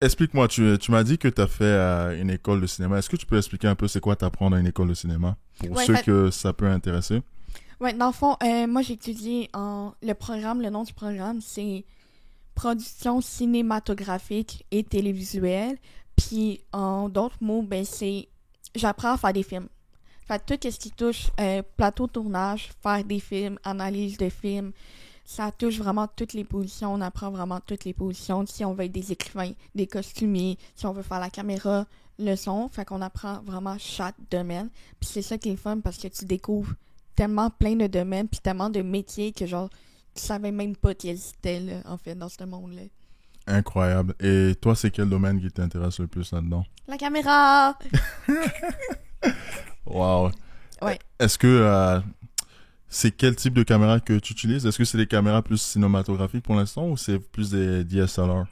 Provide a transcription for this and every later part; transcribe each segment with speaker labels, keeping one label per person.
Speaker 1: explique-moi, tu m'as dit que tu as fait une école de cinéma. Est-ce que tu peux expliquer un peu c'est quoi t'apprendre dans une école de cinéma pour
Speaker 2: Ouais,
Speaker 1: ceux que ça peut intéresser?
Speaker 2: ouais, dans le fond, moi j'ai étudié en le nom du programme, c'est production cinématographique et télévisuelle. Puis en d'autres mots, ben c'est j'apprends à faire des films. Fait tout ce qui touche plateau tournage, faire des films, analyse de films, ça touche vraiment toutes les positions. On apprend vraiment toutes les positions. Si on veut être des écrivains, des costumiers, si on veut faire la caméra, le son, fait qu'on apprend vraiment chaque domaine. Puis c'est ça qui est fun parce que tu découvres tellement plein de domaines puis tellement de métiers que genre tu savais même pas qu'ils existaient là, en fait dans ce monde-là.
Speaker 1: Incroyable. Et toi, c'est quel domaine qui t'intéresse le plus là-dedans?
Speaker 2: La caméra!
Speaker 1: Wow.
Speaker 2: Ouais.
Speaker 1: Est-ce que c'est quel type de caméra que tu utilises? Est-ce que c'est des caméras plus cinématographiques pour l'instant ou c'est plus des DSLR?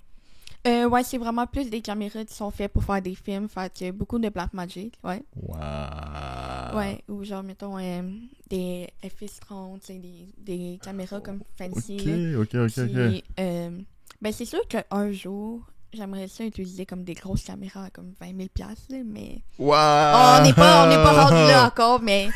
Speaker 2: Ouais, c'est vraiment plus des caméras qui sont faites pour faire des films, fait que beaucoup de Blackmagic, ouais.
Speaker 1: Wow.
Speaker 2: Ouais, ou genre, mettons, des FX30, c'est des caméras comme fancy,
Speaker 1: Ok,
Speaker 2: là.
Speaker 1: ok, ok, ok.
Speaker 2: Puis, ben c'est sûr qu'un jour, j'aimerais ça utiliser comme des grosses caméras, comme 20 000 $, là, mais... on n'est pas rendu là
Speaker 1: Wow.
Speaker 2: encore, mais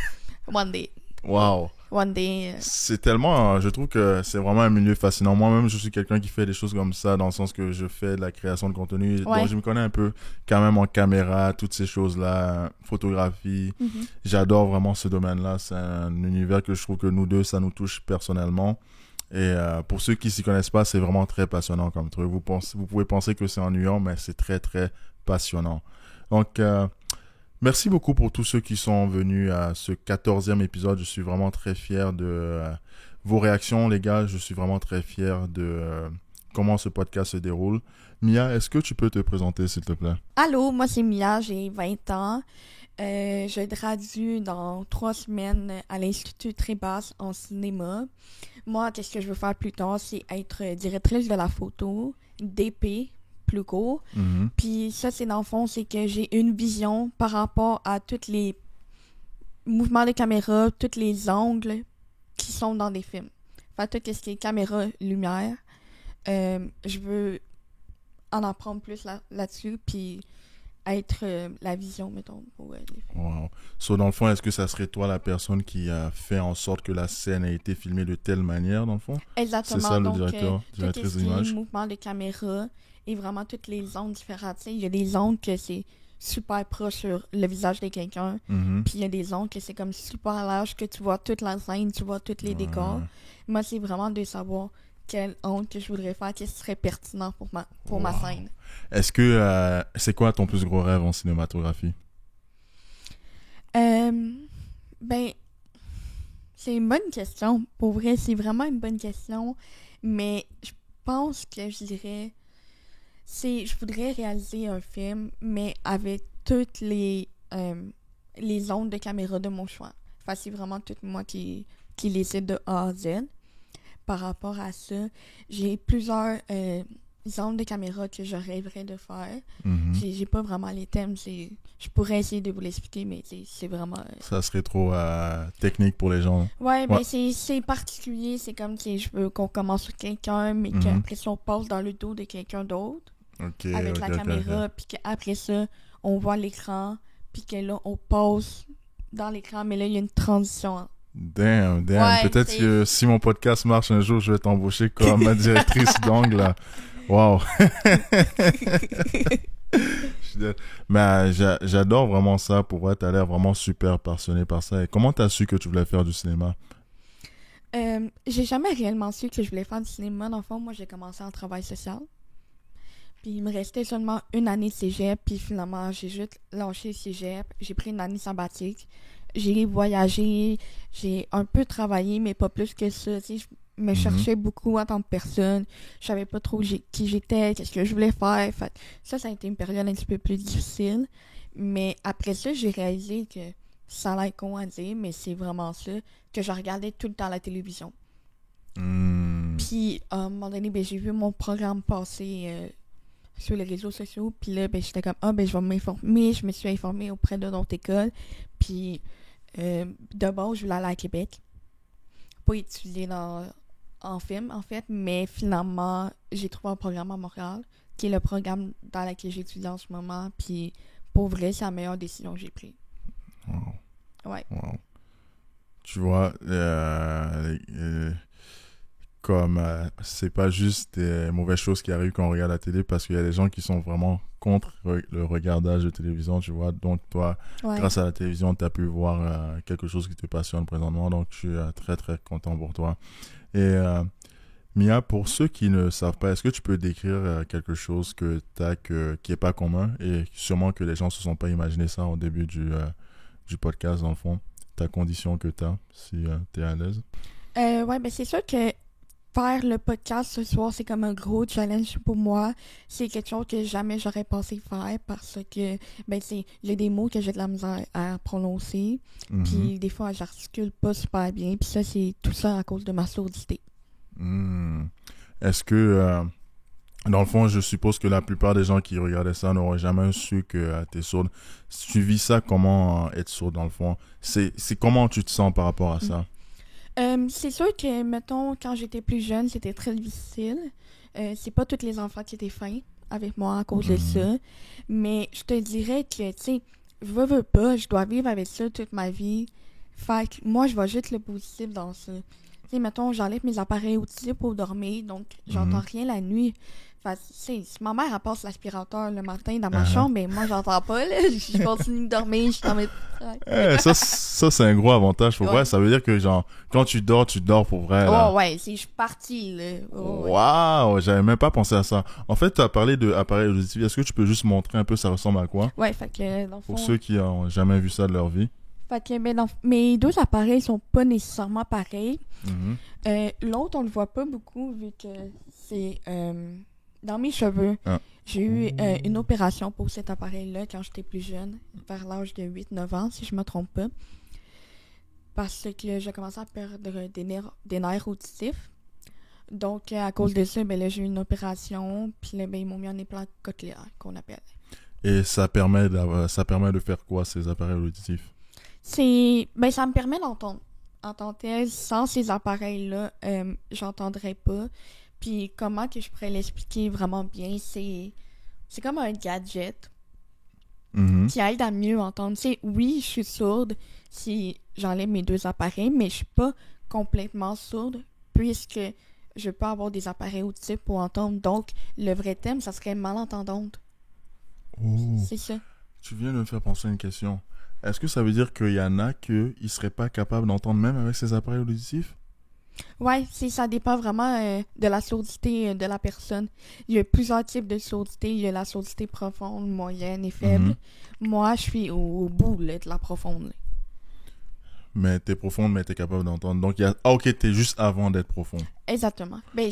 Speaker 2: one day.
Speaker 1: Wow.
Speaker 2: One day.
Speaker 1: C'est tellement, je trouve que c'est vraiment un milieu fascinant. Moi-même, je suis quelqu'un qui fait des choses comme ça, dans le sens que je fais de la création de contenu. Donc,
Speaker 2: Ouais.
Speaker 1: je me connais un peu quand même en caméra, toutes ces choses-là, photographie.
Speaker 2: Mhm.
Speaker 1: J'adore vraiment ce domaine-là. C'est un univers que je trouve que nous deux, ça nous touche personnellement. Et pour ceux qui s'y connaissent pas, c'est vraiment très passionnant comme truc. Vous pouvez penser que c'est ennuyant, mais c'est très, très passionnant. Donc, merci beaucoup pour tous ceux qui sont venus à ce 14e épisode. Je suis vraiment très fier de vos réactions, les gars. Je suis vraiment très fier de comment ce podcast se déroule. Mia, est-ce que tu peux te présenter, s'il te plaît?
Speaker 2: Allô, moi c'est Mia, j'ai 20 ans. Je gradue dans 3 semaines à l'Institut Trébasse en cinéma. Moi, qu'est-ce que je veux faire plus tard, c'est être directrice de la photo, DP, plus court.
Speaker 1: Mhm.
Speaker 2: Puis ça, c'est dans le fond, c'est que j'ai une vision par rapport à tous les mouvements de caméra, tous les angles qui sont dans des films. Fait tout ce qui est caméra, lumière. Je veux en apprendre plus là-dessus, puis être la vision, mettons, pour les films.
Speaker 1: Wow. So, dans le fond, est-ce que ça serait toi la personne qui a fait en sorte que la scène a été filmée de telle manière, dans le fond? C'est
Speaker 2: Exactement,
Speaker 1: ça le
Speaker 2: donc tout
Speaker 1: directrice
Speaker 2: ce qui est
Speaker 1: d'image?
Speaker 2: mouvement de caméra et vraiment toutes les angles différents. Tu sais, il y a des angles que c'est super proche sur le visage de quelqu'un,
Speaker 1: Mhm.
Speaker 2: puis il y a des angles que c'est comme super large, que tu vois toute la scène, tu vois tous les décors.
Speaker 1: Ouais.
Speaker 2: Moi, c'est vraiment de savoir quel angle que je voudrais faire, qu'est-ce qui serait pertinent pour ma
Speaker 1: Wow.
Speaker 2: scène.
Speaker 1: Est-ce que c'est quoi ton plus gros rêve en cinématographie?
Speaker 2: Euh, ben, c'est une bonne question. Pour vrai, c'est vraiment une bonne question. Mais je pense que je dirais, je voudrais réaliser un film, mais avec toutes les ondes de caméra de mon choix. Enfin, c'est vraiment tout moi qui les ai de A à Z. Par rapport à ça, j'ai plusieurs ondes de caméra que je rêverais de faire.
Speaker 1: Mhm.
Speaker 2: J'ai pas vraiment les thèmes. Je pourrais essayer de vous l'expliquer, mais c'est vraiment...
Speaker 1: Ça serait trop technique pour les gens.
Speaker 2: Ouais,
Speaker 1: Ouais.
Speaker 2: ben c'est particulier. C'est comme si je veux qu'on commence sur quelqu'un, mais
Speaker 1: Mhm.
Speaker 2: qu'après ça, on passe dans le dos de quelqu'un d'autre
Speaker 1: Ok,
Speaker 2: avec
Speaker 1: ok,
Speaker 2: la
Speaker 1: ok,
Speaker 2: caméra,
Speaker 1: ok.
Speaker 2: puis qu'après ça, on voit l'écran, puis que là, on passe dans l'écran, mais là, il y a une transition.
Speaker 1: Damn, damn.
Speaker 2: Ouais,
Speaker 1: Peut-être que si mon podcast marche un jour, je vais t'embaucher comme ma directrice d'angle. Là. Wow. Mais j'adore vraiment ça. Pour vrai, t'as l'air vraiment super passionné par ça. Et comment t'as su que tu voulais faire du cinéma?
Speaker 2: J'ai jamais réellement su que je voulais faire du cinéma. Dans le fond, moi, j'ai commencé en travail social. Puis il me restait seulement une année de cégep, puis finalement, j'ai juste lâché le cégep. J'ai pris une année sabbatique. J'ai voyagé, j'ai un peu travaillé, mais pas plus que ça. Tu sais, je me
Speaker 1: Mhm.
Speaker 2: cherchais beaucoup en tant que personne. Je savais pas trop qui j'étais, qu'est-ce que je voulais faire. Fait, ça a été une période un petit peu plus difficile. Mais après ça, j'ai réalisé que ça a l'air con à dire, mais c'est vraiment ça, que je regardais tout le temps la télévision.
Speaker 1: Hmm.
Speaker 2: Puis, à un moment donné, ben, j'ai vu mon programme passer sur les réseaux sociaux. Puis là, ben, j'étais comme, ah, ben, je vais m'informer. Je me suis informée auprès de notre école. Puis, d'abord, je voulais aller à Québec. Pas étudier en film, en fait. Mais finalement, j'ai trouvé un programme à Montréal. qui est le programme dans lequel j'étudie en ce moment. Puis, pour vrai, c'est la meilleure décision que j'ai prise.
Speaker 1: Wow.
Speaker 2: Ouais.
Speaker 1: Wow. Tu vois, comme c'est pas juste des mauvaises choses qui arrivent quand on regarde la télé, parce qu'il y a des gens qui sont vraiment contre le regardage de télévision, tu vois. Donc toi,
Speaker 2: Ouais.
Speaker 1: grâce à la télévision, tu as pu voir quelque chose qui te passionne présentement, donc je suis très très content pour toi. Et Mia, pour ceux qui ne savent pas, est-ce que tu peux décrire quelque chose que t'as qui est pas commun, et sûrement que les gens se sont pas imaginé ça au début du podcast, dans le fond, ta condition que tu as, si tu es à l'aise?
Speaker 2: Ouais, ben c'est sûr que faire le podcast ce soir, c'est comme un gros challenge pour moi. C'est quelque chose que jamais j'aurais pensé faire parce que, ben, j'ai des mots que j'ai de la misère à prononcer.
Speaker 1: Mhm.
Speaker 2: Puis des fois, j'articule pas super bien. Puis ça, c'est tout ça à cause de ma surdité.
Speaker 1: Hmm. Est-ce que, dans le fond, je suppose que la plupart des gens qui regardaient ça n'auraient jamais su que tu es sourde. Tu vis ça comment, être sourde, dans le fond? C'est comment tu te sens par rapport à ça?
Speaker 2: C'est sûr que, mettons, quand j'étais plus jeune, c'était très difficile. C'est pas tous les enfants qui étaient fins avec moi à cause de ça. Mais je te dirais que, tu sais, veux pas, je dois vivre avec ça toute ma vie. Fait que moi, je vois juste le positif dans ça. Tu sais, mettons, j'enlève mes appareils auditifs pour dormir, donc j'entends rien la nuit. Fait que, tu sais, si ma mère elle passe l'aspirateur le matin dans ma chambre, ben moi, j'entends pas, là. Je continue de dormir, je suis dans mes...
Speaker 1: Ça c'est un gros avantage pour vrai. Ça veut dire que, genre, quand tu dors pour vrai. Là.
Speaker 2: Oh ouais, je suis partie, là. Oh, ouais.
Speaker 1: Waouh, j'avais même pas pensé à ça. En fait, tu as parlé d'appareil auditif. Est-ce que tu peux juste montrer un peu ça ressemble à quoi?
Speaker 2: Ouais, fait que dans le fond...
Speaker 1: Pour ceux qui ont jamais vu ça de leur vie.
Speaker 2: Fait que ben, mes deux appareils sont pas nécessairement pareils.
Speaker 1: Mhm.
Speaker 2: L'autre, on le voit pas beaucoup vu que c'est dans mes cheveux.
Speaker 1: Ah.
Speaker 2: J'ai eu une opération pour cet appareil-là quand j'étais plus jeune, vers l'âge de 8-9 ans, si je me trompe pas. Parce que j'ai commencé à perdre des nerfs auditifs. Donc, à cause de ça, ben là, j'ai eu une opération, puis là, ben, ils m'ont mis un implant cochléaire, qu'on appelle.
Speaker 1: Et ça permet de faire quoi, ces appareils auditifs?
Speaker 2: Ben, ça me permet d'entendre. En tant que tel, sans ces appareils-là, j'entendrais pas. Puis comment que je pourrais l'expliquer vraiment bien, c'est comme un gadget
Speaker 1: Mhm.
Speaker 2: qui aide à mieux entendre. Tu sais, oui, je suis sourde si j'enlève mes deux appareils, mais je suis pas complètement sourde puisque je peux avoir des appareils auditifs pour entendre. Donc, le vrai thème, ça serait malentendante.
Speaker 1: Oh.
Speaker 2: C'est ça.
Speaker 1: Tu viens de me faire penser à une question. Est-ce que ça veut dire qu'il y en a qui ne seraient pas capables d'entendre même avec ces appareils auditifs?
Speaker 2: Ouais, ça dépend vraiment de la sourdité de la personne. Il y a plusieurs types de sourdité. Il y a la sourdité profonde, moyenne et faible. Moi, je suis au bout là, de la profonde. Là.
Speaker 1: Mais t'es profonde, mais t'es capable d'entendre. Donc, il y a... Ah, ok, t'es juste avant d'être profond.
Speaker 2: Exactement. Ben,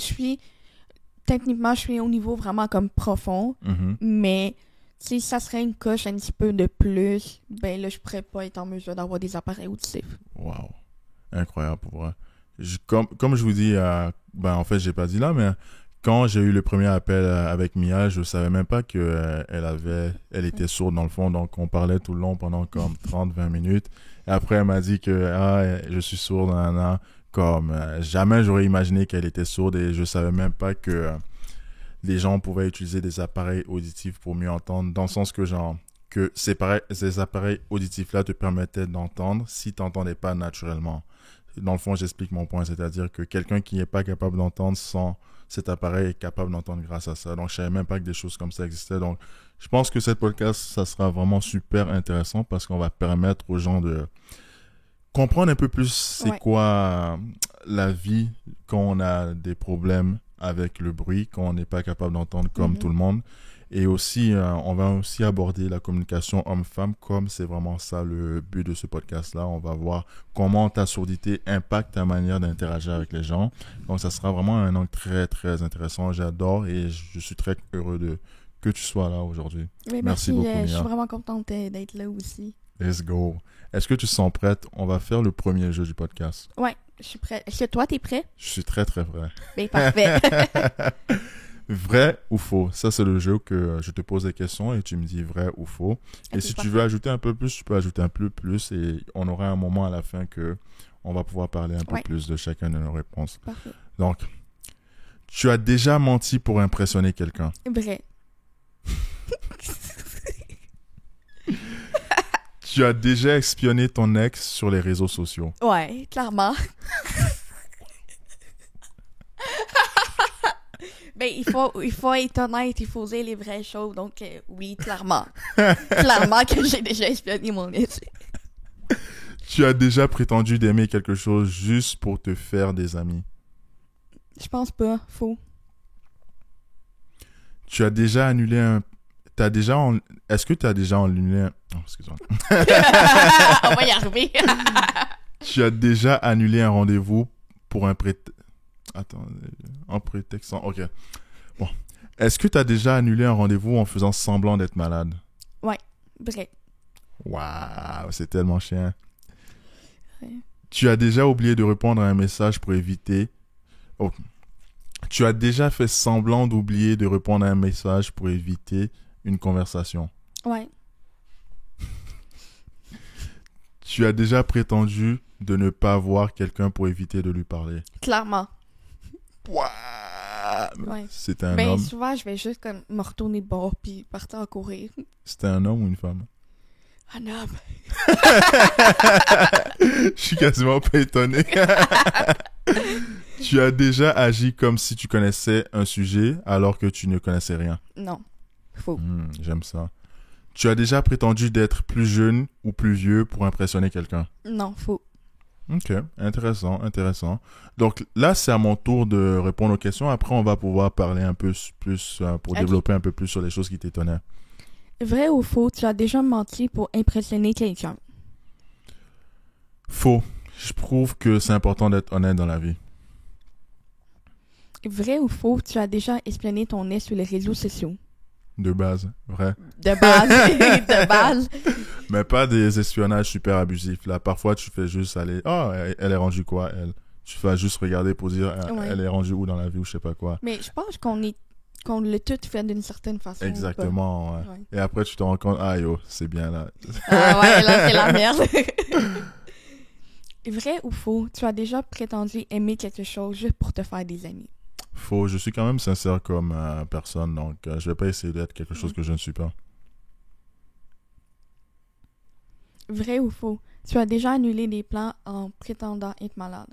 Speaker 2: techniquement, je suis au niveau vraiment comme profond.
Speaker 1: Mhm.
Speaker 2: Mais, si ça serait une coche un petit peu de plus, ben là, je pourrais pas être en mesure d'avoir des appareils auditifs.
Speaker 1: Wow. Incroyable pour vrai. Comme je vous dis, en fait, j'ai pas dit là, mais quand j'ai eu le premier appel avec Mia, je savais même pas que elle était sourde dans le fond. Donc, on parlait tout le long pendant comme 30-20 minutes. Et après, elle m'a dit que je suis sourde, nanana. Comme jamais j'aurais imaginé qu'elle était sourde, et je savais même pas que les gens pouvaient utiliser des appareils auditifs pour mieux entendre, dans le sens que ces appareils auditifs-là te permettaient d'entendre si tu n'entendais pas naturellement. Dans le fond, j'explique mon point, c'est-à-dire que quelqu'un qui n'est pas capable d'entendre sans cet appareil est capable d'entendre grâce à ça. Donc, je savais même pas que des choses comme ça existaient. Donc, je pense que cette podcast, ça sera vraiment super intéressant parce qu'on va permettre aux gens de comprendre un peu plus c'est quoi la vie quand on a des problèmes avec le bruit, quand on n'est pas capable d'entendre comme tout le monde. Et aussi, on va aussi aborder la communication homme-femme, comme c'est vraiment ça le but de ce podcast-là. On va voir comment ta surdité impacte ta manière d'interagir avec les gens. Donc, ça sera vraiment un angle très, très intéressant. J'adore et je suis très heureux que tu sois là aujourd'hui.
Speaker 2: Oui, merci beaucoup, Mia. Je suis vraiment contente d'être là aussi.
Speaker 1: Let's go. Est-ce que tu te sens prête? On va faire le premier jeu du podcast.
Speaker 2: Ouais, je suis prête. Est-ce que toi, t'es prêt?
Speaker 1: Je suis très, très prêt.
Speaker 2: Ben, parfait.
Speaker 1: Vrai ou faux? Ça, c'est le jeu que je te pose des questions et tu me dis vrai ou faux. Et si tu veux ajouter un peu plus, tu peux ajouter un peu plus et on aura un moment à la fin que on va pouvoir parler un peu plus de chacun de nos réponses.
Speaker 2: Parfait.
Speaker 1: Donc, tu as déjà menti pour impressionner quelqu'un?
Speaker 2: Vrai.
Speaker 1: Tu as déjà espionné ton ex sur les réseaux sociaux.
Speaker 2: Ouais, clairement. Ben, il faut être honnête, il faut dire les vraies choses. Donc, oui, clairement. Clairement que j'ai déjà espionné mon ex.
Speaker 1: Tu as déjà prétendu d'aimer quelque chose juste pour te faire des amis.
Speaker 2: Je pense pas. Faux.
Speaker 1: Tu as déjà annulé un... Est-ce que tu as déjà annulé un... Oh, excuse-moi.
Speaker 2: On va y arriver.
Speaker 1: Tu as déjà annulé un rendez-vous pour un Attends, en prétextant... Ok. Bon. Est-ce que tu as déjà annulé un rendez-vous en faisant semblant d'être malade?
Speaker 2: Ouais, vrai.
Speaker 1: Waouh, c'est tellement chiant.
Speaker 2: Ouais.
Speaker 1: Tu as déjà oublié de répondre à un message pour éviter... Oh. Tu as déjà fait semblant d'oublier de répondre à un message pour éviter une conversation.
Speaker 2: Ouais.
Speaker 1: Tu as déjà prétendu de ne pas voir quelqu'un pour éviter de lui parler.
Speaker 2: Clairement.
Speaker 1: Waouh!
Speaker 2: Ouais.
Speaker 1: C'était un
Speaker 2: Ben,
Speaker 1: homme.
Speaker 2: souvent, je vais juste comme me retourner de bord puis partir en courir.
Speaker 1: C'était un homme ou une femme?
Speaker 2: Un homme.
Speaker 1: Je suis quasiment pas étonné. Tu as déjà agi comme si tu connaissais un sujet alors que tu ne connaissais rien.
Speaker 2: Non. Faux.
Speaker 1: J'aime ça. Tu as déjà prétendu d'être plus jeune ou plus vieux pour impressionner quelqu'un.
Speaker 2: Non, faux.
Speaker 1: Ok, intéressant. Donc là, c'est à mon tour de répondre aux questions. Après, on va pouvoir parler un peu plus pour développer un peu plus sur les choses qui t'étonnaient.
Speaker 2: Vrai ou faux, tu as déjà menti pour impressionner quelqu'un?
Speaker 1: Faux. Je prouve que c'est important d'être honnête dans la vie.
Speaker 2: Vrai ou faux, tu as déjà espionné ton ex sur les réseaux sociaux?
Speaker 1: De base, vrai.
Speaker 2: De base. De base.
Speaker 1: Mais pas des espionnages super abusifs. Là, parfois, tu fais juste aller... Oh, elle est rendue quoi, elle? Tu fais juste regarder pour dire
Speaker 2: Ouais.
Speaker 1: elle est rendue où dans la vie ou je sais pas quoi.
Speaker 2: Mais je pense qu'on l'a tout fait d'une certaine façon.
Speaker 1: Exactement, ouais.
Speaker 2: Ouais.
Speaker 1: Et après, tu te rends compte, ah yo, c'est bien là.
Speaker 2: Ah ouais, là, c'est la merde. Vrai ou faux, tu as déjà prétendu aimer quelque chose juste pour te faire des amis?
Speaker 1: Faux, je suis quand même sincère comme personne, donc je vais pas essayer d'être quelque chose que je ne suis pas.
Speaker 2: Vrai ou faux, tu as déjà annulé des plans en prétendant être malade?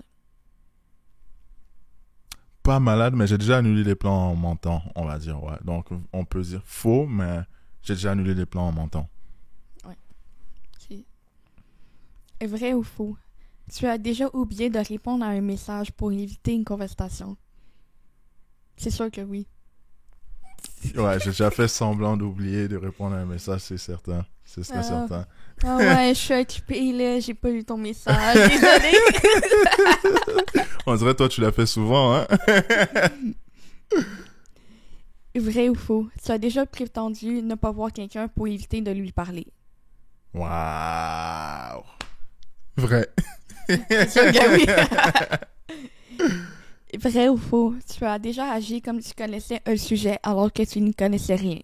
Speaker 1: Pas malade, mais j'ai déjà annulé les plans en mentant, on va dire, ouais. Donc, on peut dire faux, mais j'ai déjà annulé les plans en mentant.
Speaker 2: C'est... Vrai ou faux, tu as déjà oublié de répondre à un message pour éviter une conversation? C'est sûr que oui.
Speaker 1: Ouais, j'ai déjà fait semblant d'oublier de répondre à un message, c'est certain. C'est très certain.
Speaker 2: Ah ouais, je suis occupée, là, j'ai pas lu ton message, désolée.
Speaker 1: On dirait, toi, tu l'as fait souvent, hein?
Speaker 2: Vrai ou faux, tu as déjà prétendu ne pas voir quelqu'un pour éviter de lui parler?
Speaker 1: Waouh! Vrai.
Speaker 2: C'est sûr que oui. Vrai ou faux, tu as déjà agi comme si tu connaissais un sujet alors que tu n'y connaissais rien?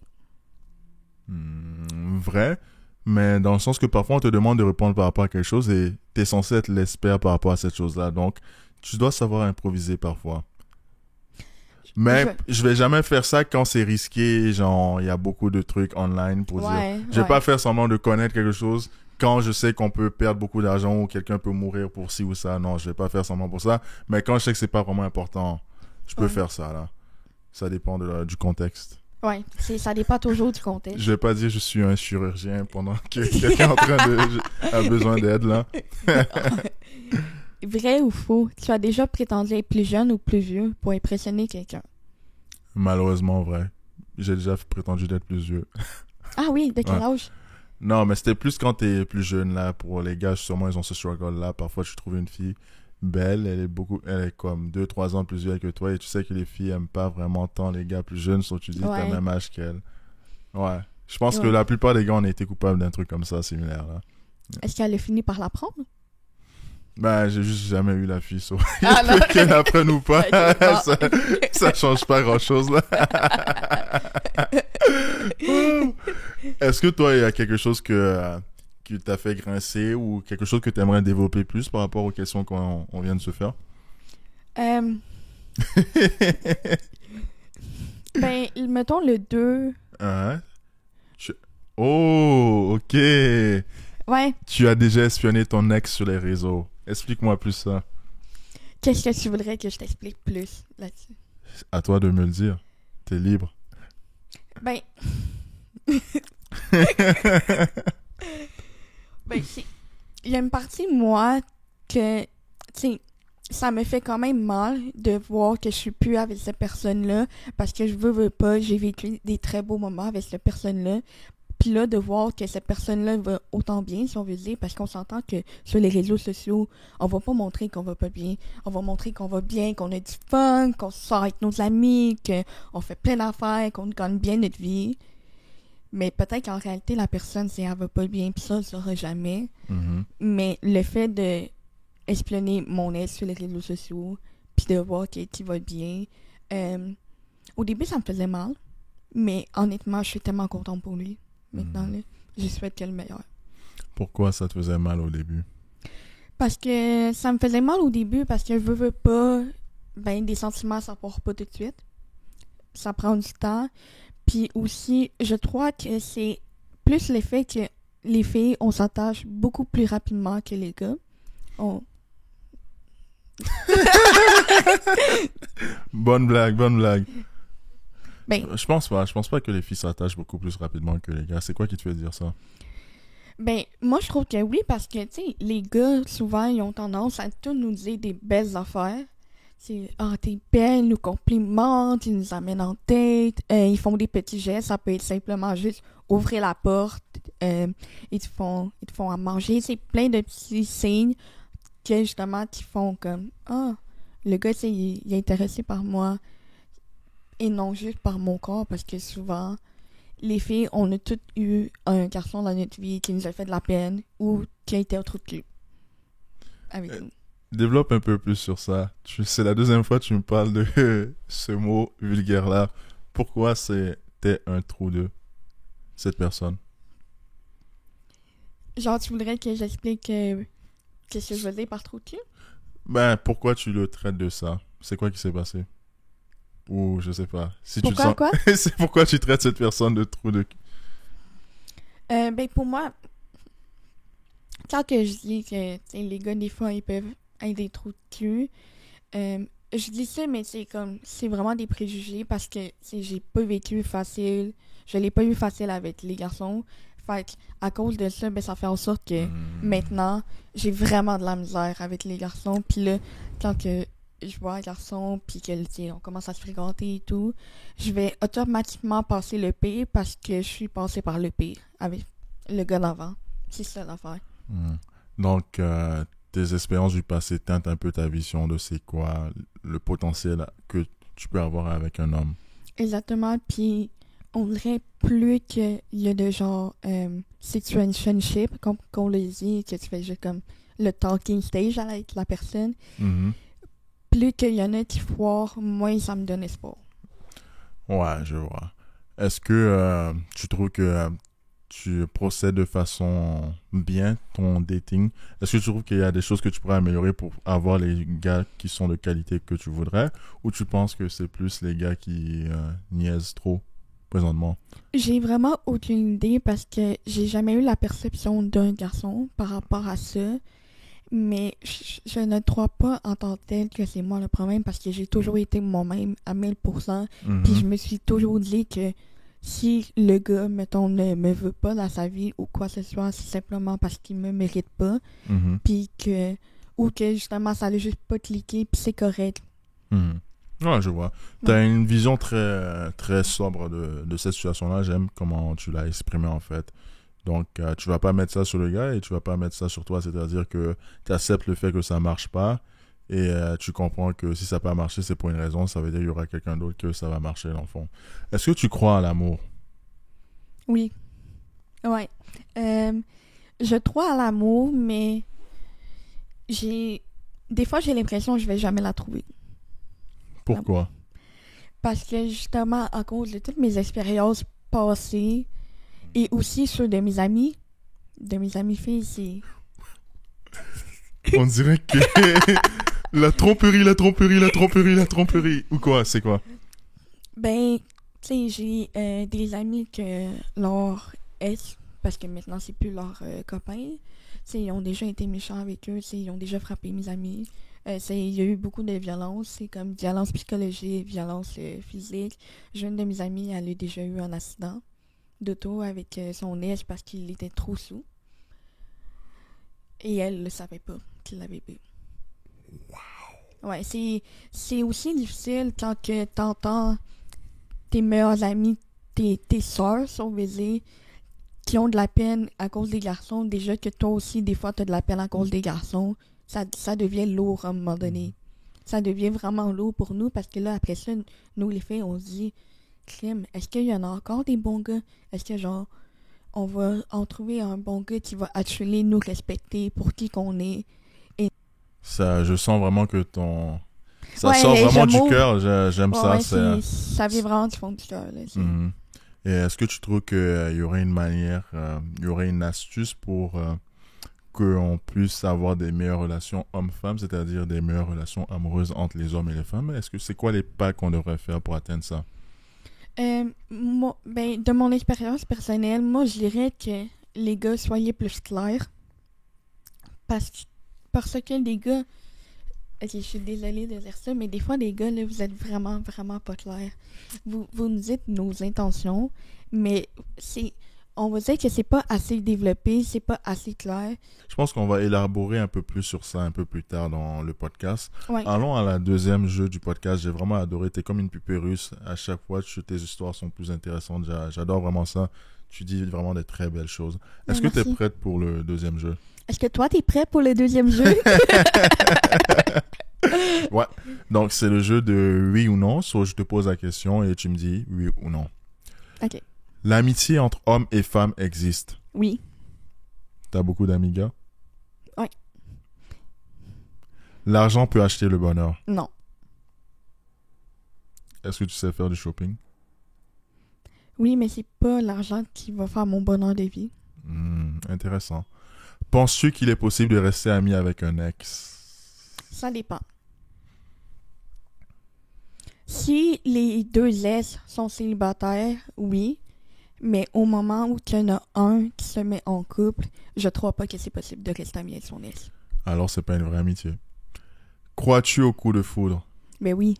Speaker 1: Vrai, mais dans le sens que parfois on te demande de répondre par rapport à quelque chose et t'es censé être l'expert par rapport à cette chose-là, donc tu dois savoir improviser parfois. Mais je vais jamais faire ça quand c'est risqué, genre il y a beaucoup de trucs online pour dire. Je vais pas faire semblant de connaître quelque chose quand je sais qu'on peut perdre beaucoup d'argent ou quelqu'un peut mourir pour ci ou ça. Non, je vais pas faire semblant pour ça. Mais quand je sais que c'est pas vraiment important, je peux faire ça là. Ça dépend du contexte.
Speaker 2: Ouais, ça dépend toujours du contexte.
Speaker 1: Je vais pas dire je suis un chirurgien pendant que quelqu'un a besoin d'aide là.
Speaker 2: Vrai ou faux, tu as déjà prétendu être plus jeune ou plus vieux pour impressionner quelqu'un?
Speaker 1: Malheureusement vrai. J'ai déjà prétendu d'être plus vieux.
Speaker 2: Ah oui, de quel âge?
Speaker 1: Non, mais c'était plus quand t'es plus jeune là. Pour les gars, sûrement ils ont ce struggle là. Parfois tu trouves une fille belle, elle est comme 2-3 ans plus vieille que toi et tu sais que les filles aiment pas vraiment tant les gars plus jeunes, sauf tu dis t'as le même âge qu'elle. Ouais. Je pense que la plupart des gars ont été coupables d'un truc comme ça, similaire là.
Speaker 2: Est-ce qu'elle a fini par l'apprendre?
Speaker 1: Ben, j'ai juste jamais eu la fille, sauf qu'elle apprenne ou pas, ça change pas grand chose là. Est-ce que toi, il y a quelque chose qui t'a fait grincer ou quelque chose que tu aimerais développer plus par rapport aux questions qu'on vient de se faire?
Speaker 2: Ben, mettons le 2.
Speaker 1: Hein? Tu- Oh, ok.
Speaker 2: Ouais,
Speaker 1: Tu as déjà espionné ton ex sur les réseaux. Explique-moi plus ça.
Speaker 2: qu'est-ce que tu voudrais que je t'explique plus là-dessus?
Speaker 1: À toi de me le dire. T'es libre.
Speaker 2: Ben, il y a une partie de moi que, tu sais, ça me fait quand même mal de voir que je suis plus avec cette personne-là parce que je veux pas, j'ai vécu des très beaux moments avec cette personne-là. Puis là, de voir que cette personne-là va autant bien, si on veut dire, parce qu'on s'entend que sur les réseaux sociaux, on va pas montrer qu'on va pas bien. On va montrer qu'on va bien, qu'on a du fun, qu'on sort avec nos amis, qu'on fait plein d'affaires, qu'on gagne bien notre vie. Mais peut-être qu'en réalité, la personne, c'est elle va pas bien, puis ça, on le saura jamais.
Speaker 1: Mhm.
Speaker 2: Mais le fait de espionner mon ex sur les réseaux sociaux, puis de voir qu'il va bien, au début, ça me faisait mal. Mais honnêtement, je suis tellement contente pour lui. Maintenant, là, je souhaite qu'il y ait le meilleur.
Speaker 1: Pourquoi ça te faisait mal au début?
Speaker 2: Parce que ça me faisait mal au début, parce que je veux pas, ben, des sentiments, ça part pas tout de suite. Ça prend du temps. Puis aussi, je crois que c'est plus l'effet que les filles, on s'attache beaucoup plus rapidement que les gars. On...
Speaker 1: Bonne blague, bonne blague.
Speaker 2: Ben,
Speaker 1: Je pense pas que les filles s'attachent beaucoup plus rapidement que les gars. C'est quoi qui te fait dire ça?
Speaker 2: ben, moi, je trouve que oui, parce que, tu sais, les gars, souvent, ils ont tendance à tout nous dire des belles affaires. C'est, ah, t'es belle, nous complimentent, ils nous amènent en tête, ils font des petits gestes, ça peut être simplement juste ouvrir la porte, ils te font à manger, c'est plein de petits signes que, justement, qui font comme, ah, le gars, tu sais, il est intéressé par moi, et non juste par mon corps, parce que souvent, les filles, on a toutes eu un garçon dans notre vie qui nous a fait de la peine ou qui a été autre cul avec nous.
Speaker 1: Développe un peu plus sur ça. C'est la deuxième fois que tu me parles de ce mot vulgaire-là. Pourquoi c'était un trou de cette personne?
Speaker 2: Genre, tu voudrais que j'explique qu'est-ce que je veux dire par trou de cul?
Speaker 1: Ben, pourquoi tu le traites de ça? C'est quoi qui s'est passé? Ou je sais pas. Si tu le
Speaker 2: Pourquoi,
Speaker 1: sens...
Speaker 2: quoi?
Speaker 1: C'est pourquoi tu traites cette personne de trou de cul.
Speaker 2: Ben, pour moi, quand que je dis que, tu sais, les gars, des fois, ils peuvent être des trous de cul, je dis ça, mais c'est comme, c'est vraiment des préjugés parce que, tu sais, j'ai pas vécu facile, je l'ai pas eu facile avec les garçons. Fait que, à cause de ça, ben, ça fait en sorte que maintenant, j'ai vraiment de la misère avec les garçons. Puis là, quand que je vois un garçon, puis que, tu sais, on commence à se fréquenter et tout, je vais automatiquement passer le pire parce que je suis passée par le pire avec le gars d'avant. C'est ça l'affaire.
Speaker 1: Donc, tes expériences du passé teintent un peu ta vision de c'est quoi le potentiel que tu peux avoir avec un homme.
Speaker 2: Exactement, puis on dirait plus qu'il y a de genre situationship, comme qu'on le dit, que tu fais juste comme le talking stage avec la personne.
Speaker 1: Mhm.
Speaker 2: Plus qu'il y en a qui foirent, moins ça me donne espoir.
Speaker 1: Ouais, je vois. Est-ce que tu trouves que tu procèdes de façon bien ton dating? Est-ce que tu trouves qu'il y a des choses que tu pourrais améliorer pour avoir les gars qui sont de qualité que tu voudrais? Ou tu penses que c'est plus les gars qui niaisent trop présentement?
Speaker 2: J'ai vraiment aucune idée parce que j'ai jamais eu la perception d'un garçon par rapport à ça. Mais je ne crois pas en tant que tel que c'est moi le problème parce que j'ai toujours été moi-même à 1000%. Puis je me suis toujours dit que si le gars, mettons, ne me veut pas dans sa vie ou quoi que ce soit, c'est simplement parce qu'il me mérite pas.
Speaker 1: Mhm.
Speaker 2: Puis que, ou que justement, ça allait juste pas cliquer, puis c'est correct.
Speaker 1: Mhm. Ouais, je vois. Tu as une vision très, très sobre de cette situation-là. J'aime comment tu l'as exprimé en fait. Donc, tu vas pas mettre ça sur le gars et tu vas pas mettre ça sur toi. C'est-à-dire que tu acceptes le fait que ça marche pas et tu comprends que si ça n'a pas marché, c'est pour une raison. Ça veut dire qu'il y aura quelqu'un d'autre que ça va marcher, dans le fond. Est-ce que tu crois à l'amour?
Speaker 2: Oui. Ouais. Je crois à l'amour, mais des fois, j'ai l'impression que je vais jamais la trouver.
Speaker 1: Pourquoi?
Speaker 2: Parce que justement, à cause de toutes mes expériences passées et aussi ceux de mes amis filles, c'est...
Speaker 1: On dirait que la tromperie. Ou quoi? C'est quoi?
Speaker 2: Ben, Tu sais, j'ai des amis que leur ex, parce que maintenant c'est plus leur copain, tu sais, ils ont déjà été méchants avec eux, tu sais, ils ont déjà frappé mes amis. Il y a eu beaucoup de violence, c'est comme violence psychologique, violence physique. J'ai une de mes amies, elle a déjà eu un accident d'auto avec son ex parce qu'il était trop sous. Et elle le savait pas qu'il l'avait bu. Ouais, c'est aussi difficile quand que t'entends tes meilleurs amis, tes soeurs, si on veut dire, qui ont de la peine à cause des garçons. Déjà que toi aussi, des fois, t'as de la peine à cause des garçons. Ça devient lourd à un moment donné. Ça devient vraiment lourd pour nous parce que là, après ça, nous, les filles, on se dit, crime, est-ce qu'il y en a encore des bons gars? Est-ce que, genre, on va en trouver un bon gars qui va actually nous respecter pour qui qu'on est?
Speaker 1: Ça, je sens vraiment que ton... Ça
Speaker 2: Ouais,
Speaker 1: sort vraiment du
Speaker 2: j'aime
Speaker 1: cœur, j'aime
Speaker 2: ouais,
Speaker 1: ça.
Speaker 2: ouais,
Speaker 1: C'est...
Speaker 2: ça vient vraiment du fond du cœur, là.
Speaker 1: Mhm. Et est-ce que tu trouves qu'il y aurait une manière, il y aurait une astuce pour qu'on puisse avoir des meilleures relations hommes-femmes, c'est-à-dire des meilleures relations amoureuses entre les hommes et les femmes? Est-ce que c'est quoi les pas qu'on devrait faire pour atteindre ça?
Speaker 2: Moi, ben, de mon expérience personnelle, moi, je dirais que les gars, soyez plus clairs. Parce que les gars... Ok, je suis désolée de dire ça, mais des fois, les gars, là, vous êtes vraiment, vraiment pas clairs. Vous nous dites nos intentions, mais on va dire que c'est pas assez développé, c'est pas assez clair.
Speaker 1: Je pense qu'on va élaborer un peu plus sur ça un peu plus tard dans le podcast.
Speaker 2: Ouais.
Speaker 1: Allons à la deuxième jeu du podcast. J'ai vraiment adoré. T'es comme une poupée russe. À chaque fois, tes histoires sont plus intéressantes. J'adore vraiment ça. Tu dis vraiment des très belles choses. Est-ce que tu es
Speaker 2: Merci.
Speaker 1: prête pour le deuxième jeu?
Speaker 2: Est-ce que toi, t'es prêt pour le deuxième jeu?
Speaker 1: Ouais. Donc, c'est le jeu de oui ou non. Soit je te pose la question et tu me dis oui ou non.
Speaker 2: Ok.
Speaker 1: L'amitié entre hommes et femmes existe.
Speaker 2: Oui.
Speaker 1: T'as beaucoup d'amis gars?
Speaker 2: Ouais.
Speaker 1: L'argent peut acheter le bonheur.
Speaker 2: Non.
Speaker 1: Est-ce que tu sais faire du shopping?
Speaker 2: Oui, mais c'est pas l'argent qui va faire mon bonheur de vie.
Speaker 1: Intéressant. Penses-tu qu'il est possible de rester ami avec un ex?
Speaker 2: Ça dépend. Si les deux ex sont célibataires, oui. Mais au moment où il y en a un qui se met en couple, je crois pas que c'est possible de rester ami avec son ex.
Speaker 1: Alors, c'est pas une vraie amitié. Crois-tu au coup de foudre?
Speaker 2: Ben oui.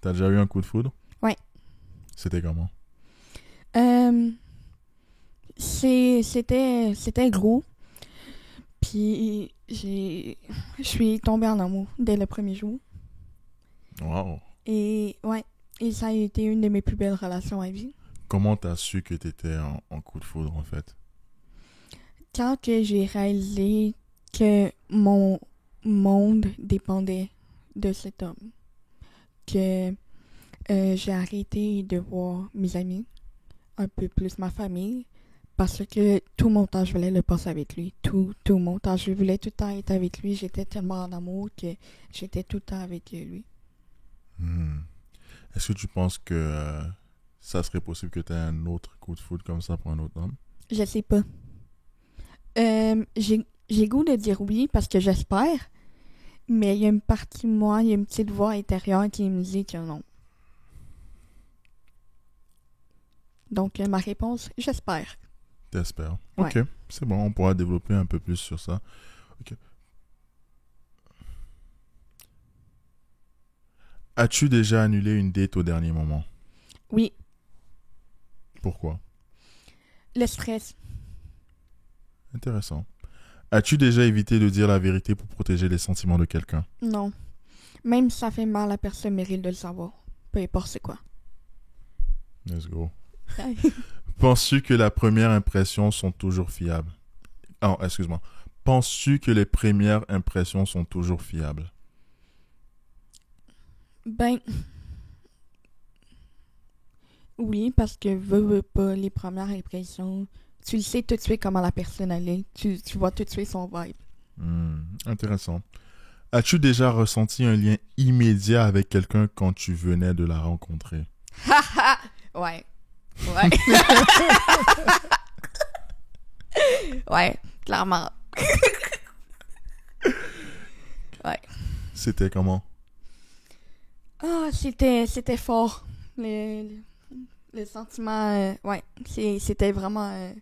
Speaker 1: T'as déjà eu un coup de foudre?
Speaker 2: Ouais.
Speaker 1: C'était comment?
Speaker 2: C'était gros. Puis je suis tombée en amour dès le premier jour.
Speaker 1: Wow.
Speaker 2: Et ouais, et ça a été une de mes plus belles relations à vie.
Speaker 1: Comment t'as su que t'étais en coup de foudre, en fait?
Speaker 2: Quand que j'ai réalisé que mon monde dépendait de cet homme, que j'ai arrêté de voir mes amis, un peu plus ma famille, parce que tout mon temps, je voulais le passer avec lui. Tout mon temps, je voulais tout le temps être avec lui. J'étais tellement en amour que j'étais tout le temps avec lui.
Speaker 1: Est-ce que tu penses que ça serait possible que t'aies un autre coup de foudre comme ça pour un autre homme?
Speaker 2: Je sais pas. J'ai goût de dire oui parce que j'espère, mais il y a une partie de moi, il y a une petite voix intérieure qui me dit que non. Donc, ma réponse, j'espère.
Speaker 1: T'espères.
Speaker 2: Ouais.
Speaker 1: Ok, c'est bon, on pourra développer un peu plus sur ça. Ok. As-tu déjà annulé une date au dernier moment?
Speaker 2: Oui,
Speaker 1: Pourquoi?
Speaker 2: le stress.
Speaker 1: Intéressant. As-tu déjà évité de dire la vérité pour protéger les sentiments de quelqu'un?
Speaker 2: Non. Même si ça fait mal, la personne mérite de le savoir. Peu importe c'est quoi.
Speaker 1: Let's go. Penses-tu que la première impression sont toujours fiables? Oh, excuse-moi. Penses-tu que les premières impressions sont toujours fiables?
Speaker 2: Ben, oui, parce que veux pas, les premières impressions, tu le sais tout de suite comment la personne elle est. Tu vois tout de suite son vibe.
Speaker 1: Intéressant. As-tu déjà ressenti un lien immédiat avec quelqu'un quand tu venais de la rencontrer?
Speaker 2: Ouais. Ouais. Ouais, clairement. Ouais.
Speaker 1: C'était comment?
Speaker 2: Ah, c'était fort. Le sentiment, ouais, c'était vraiment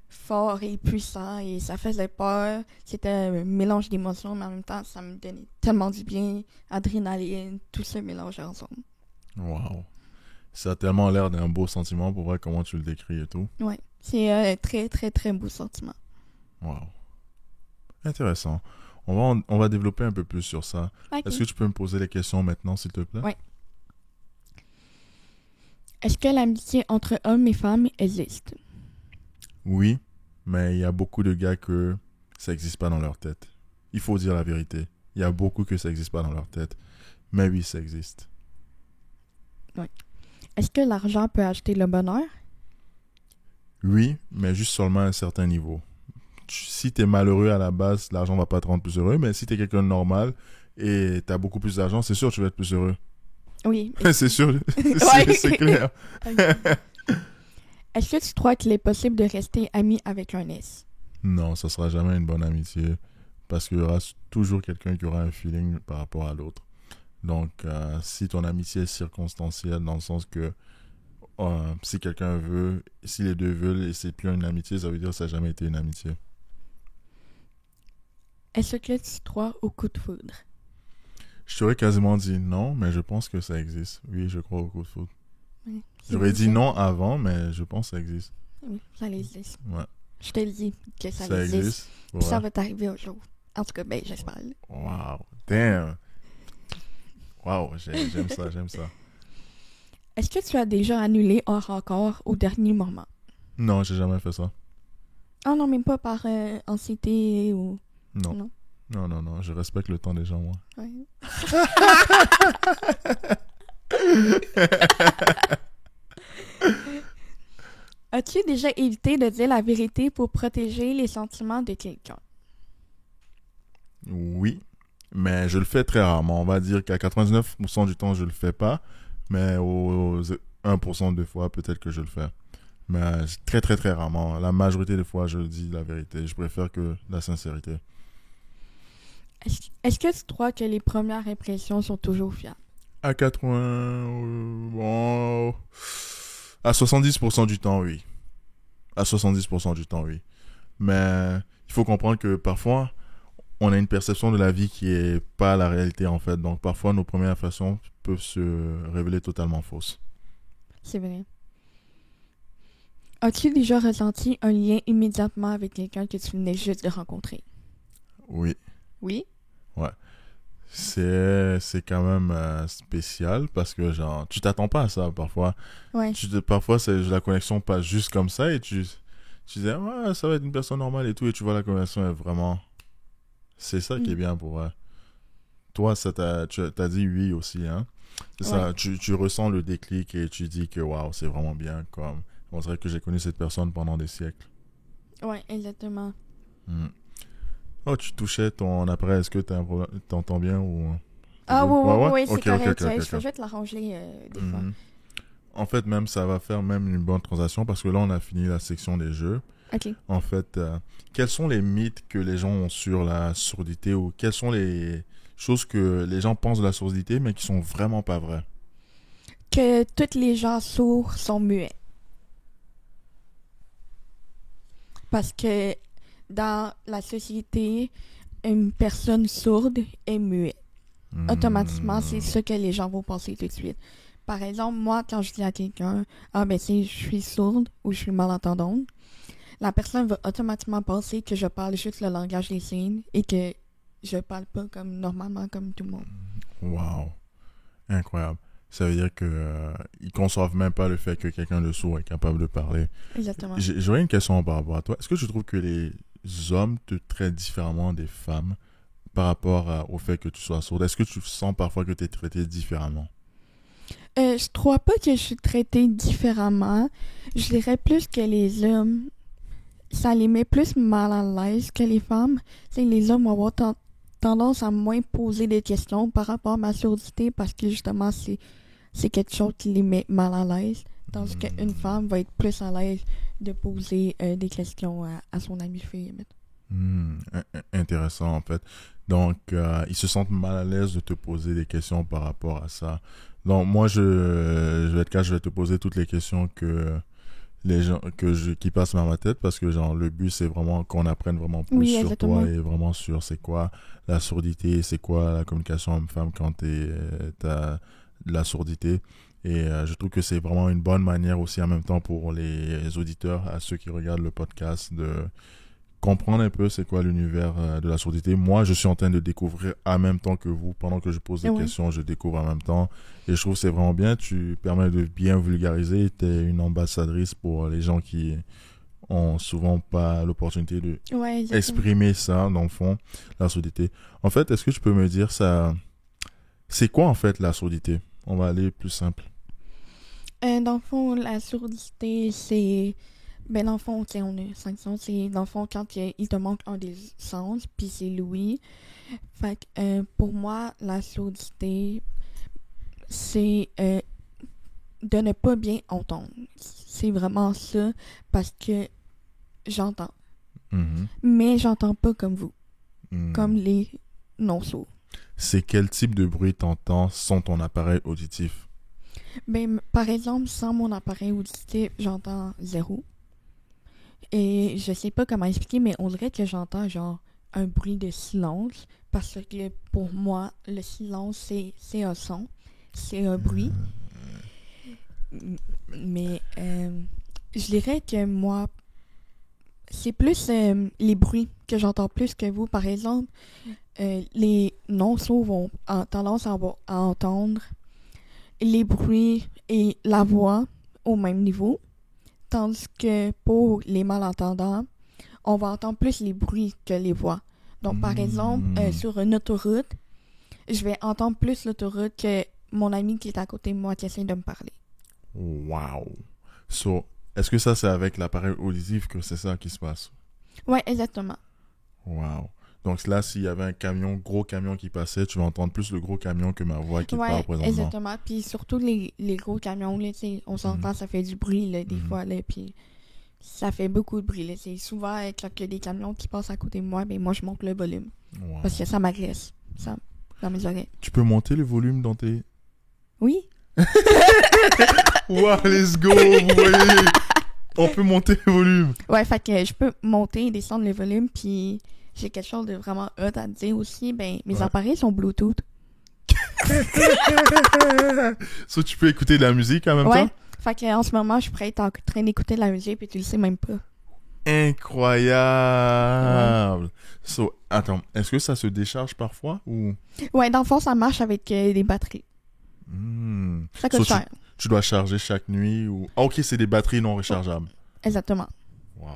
Speaker 2: fort et puissant et ça faisait peur. C'était un mélange d'émotions, mais en même temps, ça me donnait tellement du bien. Adrénaline, tout ça mélangé ensemble.
Speaker 1: Wow. Ça a tellement l'air d'un beau sentiment pour voir comment tu le décris et tout.
Speaker 2: Ouais, c'est un très, très, très beau sentiment.
Speaker 1: Wow. Intéressant. On va développer un peu plus sur ça.
Speaker 2: Ok.
Speaker 1: Est-ce que tu peux me poser les questions maintenant, s'il te plaît?
Speaker 2: Ouais. Est-ce que l'amitié entre hommes et femmes existe?
Speaker 1: Oui, mais il y a beaucoup de gars que ça n'existe pas dans leur tête. Il faut dire la vérité. Il y a beaucoup que ça n'existe pas dans leur tête. Mais oui, ça existe.
Speaker 2: Est-ce que l'argent peut acheter le bonheur?
Speaker 1: Oui, mais juste seulement à un certain niveau. Si tu es malheureux à la base, l'argent va pas te rendre plus heureux, mais si tu es quelqu'un de normal et tu as beaucoup plus d'argent, c'est sûr que tu vas être plus heureux.
Speaker 2: Oui.
Speaker 1: C'est sûr,
Speaker 2: Ouais.
Speaker 1: c'est clair.
Speaker 2: Est-ce que tu crois qu'il est possible de rester ami avec un S?
Speaker 1: Non, ça sera jamais une bonne amitié parce qu'il y aura toujours quelqu'un qui aura un feeling par rapport à l'autre. Donc, si ton amitié est circonstancielle, dans le sens que si quelqu'un veut, si les deux veulent et c'est plus une amitié, ça veut dire que ça n'a jamais été une amitié.
Speaker 2: Est-ce que tu crois au coup de foudre?
Speaker 1: Je t'aurais quasiment dit non, mais je pense que ça existe. Oui, je crois au coup de foudre.
Speaker 2: Oui,
Speaker 1: J'aurais dit non avant, mais je pense que ça existe.
Speaker 2: Oui, ça existe.
Speaker 1: Ouais.
Speaker 2: Je te le dis que ça existe.
Speaker 1: existe.
Speaker 2: Puis ça
Speaker 1: Ouais.
Speaker 2: va t'arriver un jour. En tout cas, ben, j'espère.
Speaker 1: Wow. Damn. Wow, j'aime ça, j'aime ça.
Speaker 2: Est-ce que tu as déjà annulé un record au dernier moment?
Speaker 1: Non, j'ai jamais fait ça.
Speaker 2: Ah non, même pas par anxiété ou...
Speaker 1: Non.
Speaker 2: Non.
Speaker 1: Non, non, non, je respecte le temps des gens, moi.
Speaker 2: Ouais. As-tu déjà évité de dire la vérité pour protéger les sentiments de quelqu'un?
Speaker 1: Oui, mais je le fais très rarement. On va dire qu'à 99% du temps, je le fais pas, mais aux 1% des fois, peut-être que je le fais. Mais très, très, très rarement. La majorité des fois, je dis la vérité. Je préfère que la sincérité.
Speaker 2: Est-ce que tu crois que les premières impressions sont toujours fiables?
Speaker 1: À 80... bon, à 70% du temps, oui. À 70% du temps, oui. Mais il faut comprendre que parfois, on a une perception de la vie qui est pas la réalité, en fait. Donc, parfois, nos premières impressions peuvent se révéler totalement fausses.
Speaker 2: C'est vrai. As-tu déjà ressenti un lien immédiatement avec quelqu'un que tu venais juste de rencontrer?
Speaker 1: Oui.
Speaker 2: Oui?
Speaker 1: C'est quand même spécial parce que, genre, tu t'attends pas à ça, parfois.
Speaker 2: Ouais.
Speaker 1: Parfois, la connexion passe juste comme ça et tu dis, ouais, ça va être une personne normale et tout, et tu vois la connexion est vraiment... C'est ça qui est bien pour vrai. Toi, tu as dit oui aussi, hein? C'est ça,
Speaker 2: Ouais.
Speaker 1: tu ressens le déclic et tu dis que waouh, c'est vraiment bien, comme on dirait que j'ai connu cette personne pendant des siècles.
Speaker 2: Ouais, exactement.
Speaker 1: Hmm. Oh, tu touchais ton appareil, est-ce que t'entends bien ou...
Speaker 2: Ah oui,
Speaker 1: Ouais,
Speaker 2: oui,
Speaker 1: ouais?
Speaker 2: oui, c'est
Speaker 1: Ok,
Speaker 2: correct.
Speaker 1: ok,
Speaker 2: Je
Speaker 1: ok.
Speaker 2: vais juste l'arranger des fois.
Speaker 1: Mhm. En fait, même ça va faire même une bonne transition parce que là, on a fini la section des jeux.
Speaker 2: Ok.
Speaker 1: En fait, quels sont les mythes que les gens ont sur la surdité ou quelles sont les choses que les gens pensent de la surdité mais qui sont vraiment pas vraies?
Speaker 2: Que tous les gens sourds sont muets. Parce que dans la société, une personne sourde est muette. Automatiquement, c'est ce que les gens vont penser tout de suite. Par exemple, moi, quand je dis à quelqu'un, ah ben si je suis sourde ou je suis malentendante, la personne va automatiquement penser que je parle juste le langage des signes et que je parle pas comme normalement comme tout le monde.
Speaker 1: Wow, incroyable. Ça veut dire que ils conçoivent même pas le fait que quelqu'un de sourd est capable de parler.
Speaker 2: Exactement.
Speaker 1: J'aurais une question par rapport à toi. Est-ce que tu trouves que les hommes te traitent différemment des femmes par rapport au fait que tu sois sourde? Est-ce que tu sens parfois que tu es traité différemment?
Speaker 2: Je crois pas que je suis traitée différemment. Je dirais plus que les hommes, ça les met plus mal à l'aise que les femmes. C'est les hommes vont avoir tendance à moins poser des questions par rapport à ma surdité parce que justement c'est quelque chose qui les met mal à l'aise. Tandis qu'une femme va être plus à l'aise de poser des questions à son ami fille.
Speaker 1: Intéressant en fait. Donc, ils se sentent mal à l'aise de te poser des questions par rapport à ça. Donc, moi, je vais être clair, je vais te poser toutes les questions que les gens qui passent par ma tête parce que genre le but c'est vraiment qu'on apprenne vraiment plus
Speaker 2: Oui,
Speaker 1: sur toi
Speaker 2: exactement.
Speaker 1: et vraiment sur c'est quoi la surdité, c'est quoi la communication homme-femme quand t'as de la surdité et je trouve que c'est vraiment une bonne manière aussi en même temps pour les auditeurs, à ceux qui regardent le podcast de comprendre un peu c'est quoi l'univers de la surdité. Moi, je suis en train de découvrir en même temps que vous. Pendant que je pose des
Speaker 2: Oui.
Speaker 1: questions, je découvre en même temps. Et je trouve que c'est vraiment bien. Tu permets de bien vulgariser. Tu es une ambassadrice pour les gens qui ont souvent pas l'opportunité de
Speaker 2: Ouais, exactement.
Speaker 1: exprimer ça, dans le fond, la surdité. En fait, est-ce que tu peux me dire ça? C'est quoi en fait la surdité? On va aller plus simple.
Speaker 2: Dans le fond, la surdité, c'est... Ben, dans le fond, tu sais, on a 5 sens. C'est, dans le fond, quand il te manque un des sens, puis c'est l'ouïe. Fait que, pour moi, la surdité, c'est de ne pas bien entendre. C'est vraiment ça, parce que j'entends.
Speaker 1: Mhm.
Speaker 2: Mais j'entends pas comme vous, comme
Speaker 1: Mhm.
Speaker 2: les non-sourds.
Speaker 1: C'est quel type de bruit t'entends sans ton appareil auditif?
Speaker 2: Ben, par exemple, sans mon appareil auditif, j'entends zéro. Et je sais pas comment expliquer, mais on dirait que j'entends genre un bruit de silence. Parce que pour moi, le silence, c'est un son, c'est un bruit. Mais je dirais que moi, c'est plus les bruits que j'entends plus que vous. Par exemple, les non-sourds ont tendance à entendre les bruits et la voix au même niveau. Tandis que pour les malentendants, on va entendre plus les bruits que les voix. Donc, par exemple,
Speaker 1: Mhm.
Speaker 2: sur une autoroute, je vais entendre plus l'autoroute que mon ami qui est à côté de moi qui essaie de me parler.
Speaker 1: Wow. So, est-ce que ça, c'est avec l'appareil auditif que c'est ça qui se passe?
Speaker 2: Ouais, exactement.
Speaker 1: Wow. Donc là, s'il y avait un camion, gros camion qui passait, tu vas entendre plus le gros camion que ma voix qui te parle
Speaker 2: Ouais,
Speaker 1: présentement.
Speaker 2: exactement. Puis surtout les gros camions, là, tu sais, on
Speaker 1: Mhm.
Speaker 2: s'entend, ça fait du bruit, là, des
Speaker 1: Mhm.
Speaker 2: fois, là, puis ça fait beaucoup de bruit, là. C'est souvent, quand il y a des camions qui passent à côté de moi, ben moi, je monte le volume. Parce
Speaker 1: Wow.
Speaker 2: que ça m'agresse, ça, dans mes oreilles.
Speaker 1: Tu peux monter le volume dans tes...
Speaker 2: Oui?
Speaker 1: Wow, let's go, vous voyez. On peut monter le volume.
Speaker 2: Ouais, fait que je peux monter et descendre le volume, puis j'ai quelque chose de vraiment hot à te dire aussi, ben, mes
Speaker 1: Ouais.
Speaker 2: appareils sont Bluetooth.
Speaker 1: So, tu peux écouter de la musique en même
Speaker 2: Ouais,
Speaker 1: temps?
Speaker 2: fait que en ce moment, je suis prête en train d'écouter de la musique, puis tu le sais même pas. Ouais.
Speaker 1: Incroyable. So, attends, est-ce que ça se décharge parfois ou...
Speaker 2: Ouais, dans le fond, ça marche avec des batteries.
Speaker 1: Hmm.
Speaker 2: Ça
Speaker 1: So,
Speaker 2: coûte cher.
Speaker 1: tu dois charger chaque nuit ou... Ah, ok, c'est des batteries non
Speaker 2: Ouais,
Speaker 1: rechargeables.
Speaker 2: exactement.
Speaker 1: Wow.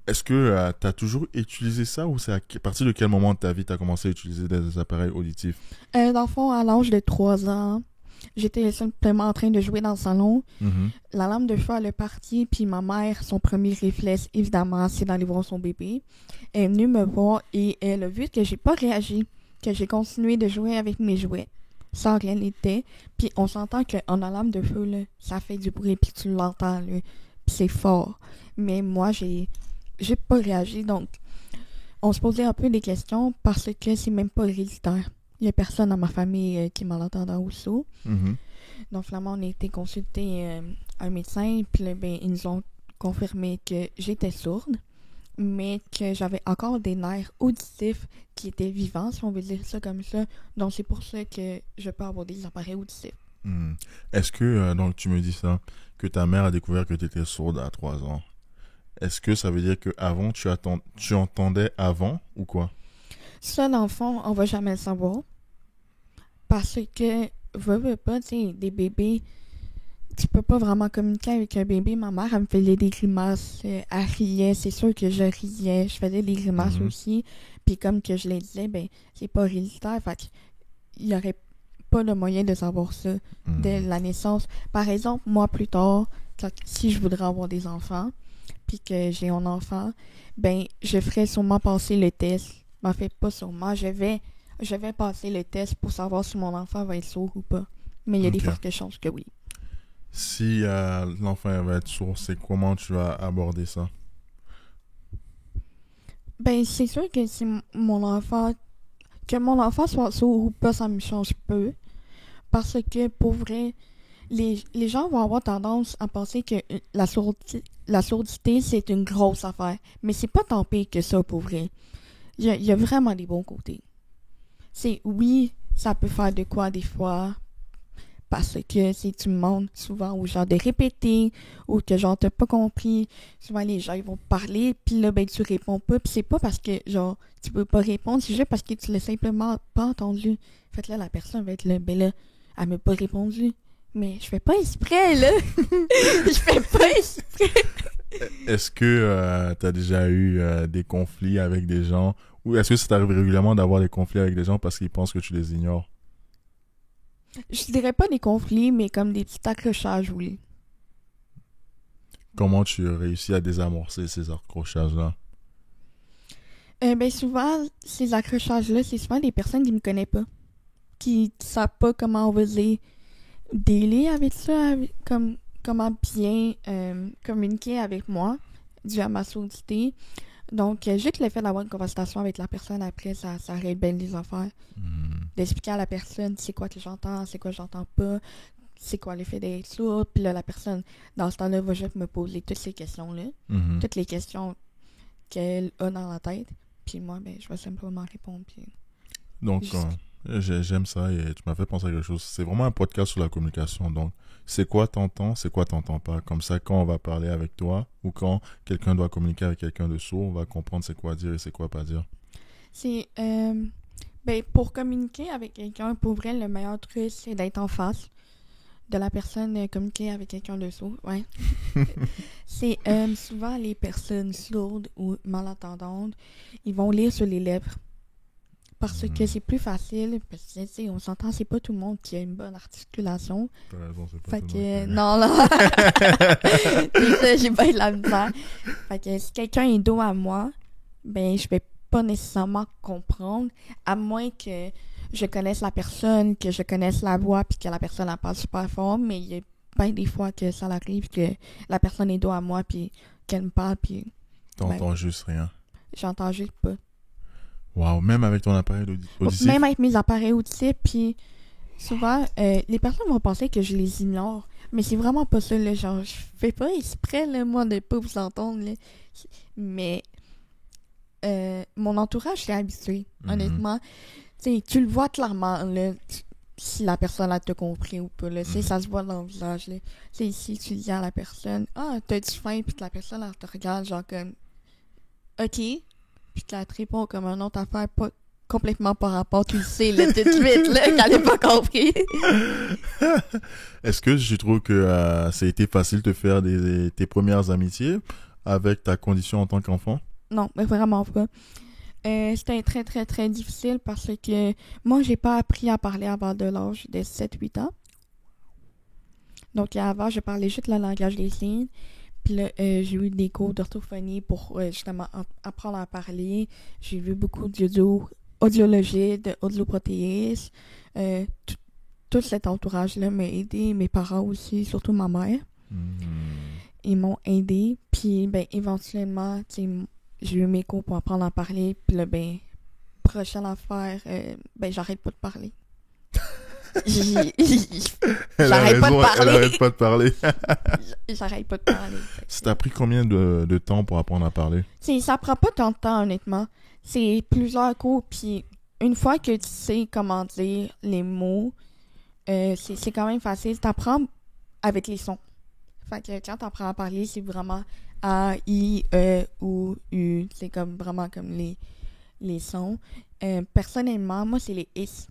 Speaker 1: Est-ce que tu as toujours utilisé ça ou c'est à partir de quel moment de ta vie tu as commencé à utiliser des appareils auditifs?
Speaker 2: Dans le fond, à l'âge de 3 ans, j'étais simplement en train de jouer dans le salon.
Speaker 1: Mhm.
Speaker 2: La lampe de feu, elle est partie, puis ma mère, son premier réflexe, évidemment, c'est d'aller voir son bébé. Elle est venue me voir et elle a vu que j'ai pas réagi, que j'ai continué de jouer avec mes jouets, sans rien n'était. Puis on s'entend qu'en alarme de feu, là, ça fait du bruit, puis tu l'entends, là, puis c'est fort. Mais moi, j'ai pas réagi, donc on se posait un peu des questions parce que c'est même pas héréditaire. Il y a personne dans ma famille qui m'en entendant ou sourd.
Speaker 1: Mhm.
Speaker 2: Donc, finalement, on a été consulter un médecin, puis là, ben, ils nous ont confirmé que j'étais sourde, mais que j'avais encore des nerfs auditifs qui étaient vivants, si on veut dire ça comme ça. Donc, c'est pour ça que je peux avoir des appareils auditifs.
Speaker 1: Hmm. Est-ce que, donc tu me dis ça, que ta mère a découvert que tu étais sourde à 3 ans. Est-ce que ça veut dire que avant tu entendais avant ou quoi?
Speaker 2: Ça, dans le fond, on va jamais le savoir. Parce que, veux pas, tu sais, des bébés, tu peux pas vraiment communiquer avec un bébé. Ma mère, elle me faisait des grimaces. Elle riait. C'est sûr que je riais. Je faisais des grimaces
Speaker 1: Mhm.
Speaker 2: aussi. Puis comme que je le disais, ben, c'est pas héréditaire. Fait qu'il y aurait pas de moyen de savoir ça dès
Speaker 1: Mhm.
Speaker 2: la naissance. Par exemple, moi, plus tard, si je voudrais avoir des enfants, puis que j'ai un enfant, ben, je ferais sûrement passer le test. En fait, pas sûrement. Je vais passer le test pour savoir si mon enfant va être sourd ou pas. Mais il y a des
Speaker 1: Ok.
Speaker 2: fortes chances que oui.
Speaker 1: Si l'enfant va être sourd, c'est comment tu vas aborder ça?
Speaker 2: Ben, c'est sûr que si mon enfant... Que mon enfant soit sourd ou pas, ça me change peu. parce que, pour vrai, les gens vont avoir tendance à penser que la sourdité, c'est une grosse affaire. Mais c'est pas tant pire que ça, pour vrai. Il y a vraiment des bons côtés. Oui, ça peut faire de quoi des fois, parce que si tu demandes souvent aux gens de répéter, ou que genre t'as pas compris, souvent les gens ils vont parler, puis là ben tu réponds pas, puis c'est pas parce que genre tu peux pas répondre, c'est juste parce que tu l'as simplement pas entendu. Fait là la personne va être là, ben là, elle m'a pas répondu. Mais je fais pas exprès, là. Je fais pas exprès.
Speaker 1: Est-ce que tu as déjà eu des conflits avec des gens, ou est-ce que ça t'arrive régulièrement d'avoir des conflits avec des gens parce qu'ils pensent que tu les ignores?
Speaker 2: Je dirais pas des conflits, mais comme des petits accrochages, oui.
Speaker 1: Comment tu réussis à désamorcer ces accrochages-là?
Speaker 2: Ben souvent, ces accrochages-là, c'est souvent des personnes qui me connaissent pas. Qui savent pas comment on va dire dealer avec ça, comment bien communiquer avec moi, dû à ma sourdité. Donc, juste le fait d'avoir une conversation avec la personne après, ça règle bien les affaires. D'expliquer à la personne c'est quoi que j'entends, c'est quoi que j'entends pas, c'est quoi l'effet d'être sourd. Puis là, la personne, dans ce temps-là, va juste me poser toutes ces questions-là. Toutes les questions qu'elle a dans la tête. Puis moi, ben, je vais simplement répondre. Puis...
Speaker 1: Donc, j'aime ça et tu m'as fait penser à quelque chose. C'est vraiment un podcast sur la communication. Donc, c'est quoi t'entends, c'est quoi t'entends pas. Comme ça, quand on va parler avec toi ou quand quelqu'un doit communiquer avec quelqu'un de sourd, on va comprendre c'est quoi dire et c'est quoi pas dire.
Speaker 2: C'est... ben, pour communiquer avec quelqu'un, pour vrai, le meilleur truc, c'est d'être en face de la personne, communiquer avec quelqu'un de sourd. Ouais. C'est souvent les personnes sourdes ou malentendantes, ils vont lire sur les lèvres. Parce que c'est plus facile, parce que, tu sais, on s'entend, c'est pas tout le monde qui a une bonne articulation.
Speaker 1: T'as raison, c'est pas
Speaker 2: Fait
Speaker 1: tout le
Speaker 2: que,
Speaker 1: monde.
Speaker 2: non. C'est ça, j'ai pas eu de la misère. Fait que si quelqu'un est dos à moi, ben, je vais pas nécessairement comprendre, à moins que je connaisse la personne, que je connaisse la voix, puis que la personne en parle super fort, mais il y a bien des fois que ça arrive que la personne est dos à moi, puis qu'elle me parle, puis...
Speaker 1: T'entends
Speaker 2: ben,
Speaker 1: juste rien.
Speaker 2: j'entends juste pas.
Speaker 1: Wow, même avec ton appareil auditif?
Speaker 2: Même avec mes appareils auditifs, puis souvent, les personnes vont penser que je les ignore, mais c'est vraiment pas ça, là, genre, je fais pas exprès, là, moi, de pas vous entendre, là. Mais mon entourage est habitué, honnêtement. Tu sais, tu le vois clairement, là, si la personne a te compris ou pas, là, tu sais, ça se voit dans le visage, là. Tu sais, si tu dis à la personne, « Ah, t'as-tu faim? » Puis que la personne, elle te regarde, genre, comme, « Ok. » Puis qu'elle te répond comme un autre affaire, pas complètement par rapport, tu le sais, là, tout de suite, là, qu'elle n'a pas compris.
Speaker 1: Est-ce que je trouve que ça a été facile de faire tes premières amitiés avec ta condition en tant qu'enfant?
Speaker 2: Non, mais vraiment pas. C'était très, très, très difficile parce que moi, j'ai pas appris à parler avant de l'âge de 7-8 ans. Donc, avant, je parlais juste le langage des signes. Puis là, j'ai eu des cours d'orthophonie pour justement apprendre à parler. J'ai vu beaucoup d'audiologie, d'audioprothésisme. Tout cet entourage-là m'a aidé. Mes parents aussi, surtout ma mère. Ils m'ont aidé. Puis, ben, éventuellement, tu sais, j'ai eu mes cours pour apprendre à parler. Puis là, ben, prochaine affaire, ben, j'arrête pas de parler. J'arrête pas de parler.
Speaker 1: Elle arrête pas de parler.
Speaker 2: J'arrête pas de parler.
Speaker 1: Ça t'a pris combien de temps pour apprendre à parler?
Speaker 2: Ça prend pas tant de temps, honnêtement. C'est plusieurs cours, puis une fois que tu sais comment dire les mots, c'est quand même facile. T'apprends avec les sons. Fait que quand t'apprends à parler, c'est vraiment A, I, E, ou U. C'est comme vraiment comme les sons. Personnellement, moi, c'est les is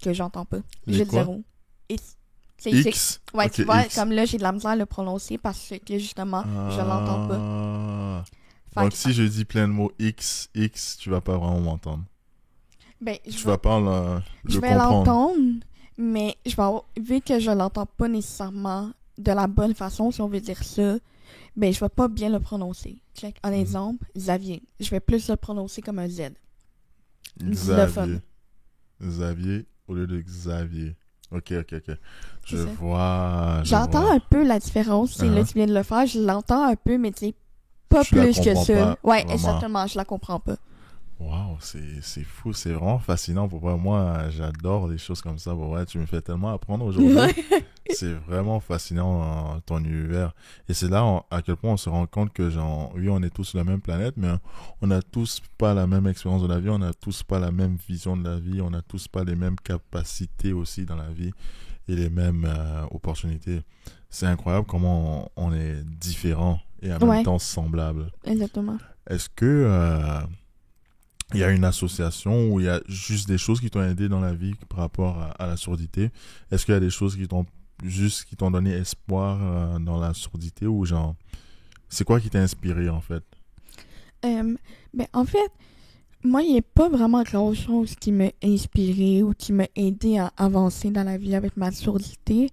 Speaker 2: que j'entends pas.
Speaker 1: Les
Speaker 2: J'ai
Speaker 1: quoi?
Speaker 2: zéro. Is. C'est
Speaker 1: X?
Speaker 2: Ouais,
Speaker 1: Ok,
Speaker 2: tu vois,
Speaker 1: X.
Speaker 2: comme là, j'ai de la misère à le prononcer parce que justement, je l'entends pas. Fait
Speaker 1: Donc,
Speaker 2: que-
Speaker 1: si je dis plein de mots X, tu vas pas vraiment m'entendre.
Speaker 2: ben,
Speaker 1: Tu vas pas
Speaker 2: je
Speaker 1: le
Speaker 2: vais
Speaker 1: comprendre.
Speaker 2: l'entendre, mais vu que je l'entends pas nécessairement de la bonne façon, si on veut dire ça, ben, je vais pas bien le prononcer. Check. Un exemple, Xavier. Je vais plus le prononcer comme un Z.
Speaker 1: Xavier. Xavier au lieu de Xavier. Ok. Je
Speaker 2: C'est ça.
Speaker 1: vois.
Speaker 2: J'entends
Speaker 1: vois.
Speaker 2: un peu la différence. C'est là, tu viens de le faire. Je l'entends un peu, mais tu sais, pas
Speaker 1: Tu la
Speaker 2: plus que
Speaker 1: comprends
Speaker 2: ça.
Speaker 1: pas,
Speaker 2: Ouais,
Speaker 1: vraiment.
Speaker 2: exactement. Je la comprends pas.
Speaker 1: Waouh, c'est fou, c'est vraiment fascinant pour moi. Moi, j'adore les choses comme ça. Pour vrai, tu me fais tellement apprendre aujourd'hui.
Speaker 2: Ouais.
Speaker 1: C'est vraiment fascinant ton univers. Et c'est là à quel point on se rend compte que, genre, oui, on est tous sur la même planète, mais on n'a tous pas la même expérience de la vie, on n'a tous pas la même vision de la vie, on n'a tous pas les mêmes capacités aussi dans la vie et les mêmes opportunités. C'est incroyable comment on est différents et en même
Speaker 2: Ouais,
Speaker 1: temps semblables.
Speaker 2: exactement.
Speaker 1: Est-ce que il y a une association où il y a juste des choses qui t'ont aidé dans la vie par rapport à la surdité? Est-ce qu'il y a des choses qui t'ont donné espoir dans la surdité ou genre c'est quoi qui t'a inspiré en fait?
Speaker 2: Euh, ben, en fait, moi, il n'y a pas vraiment grand-chose qui m'a inspiré ou qui m'a aidé à avancer dans la vie avec ma surdité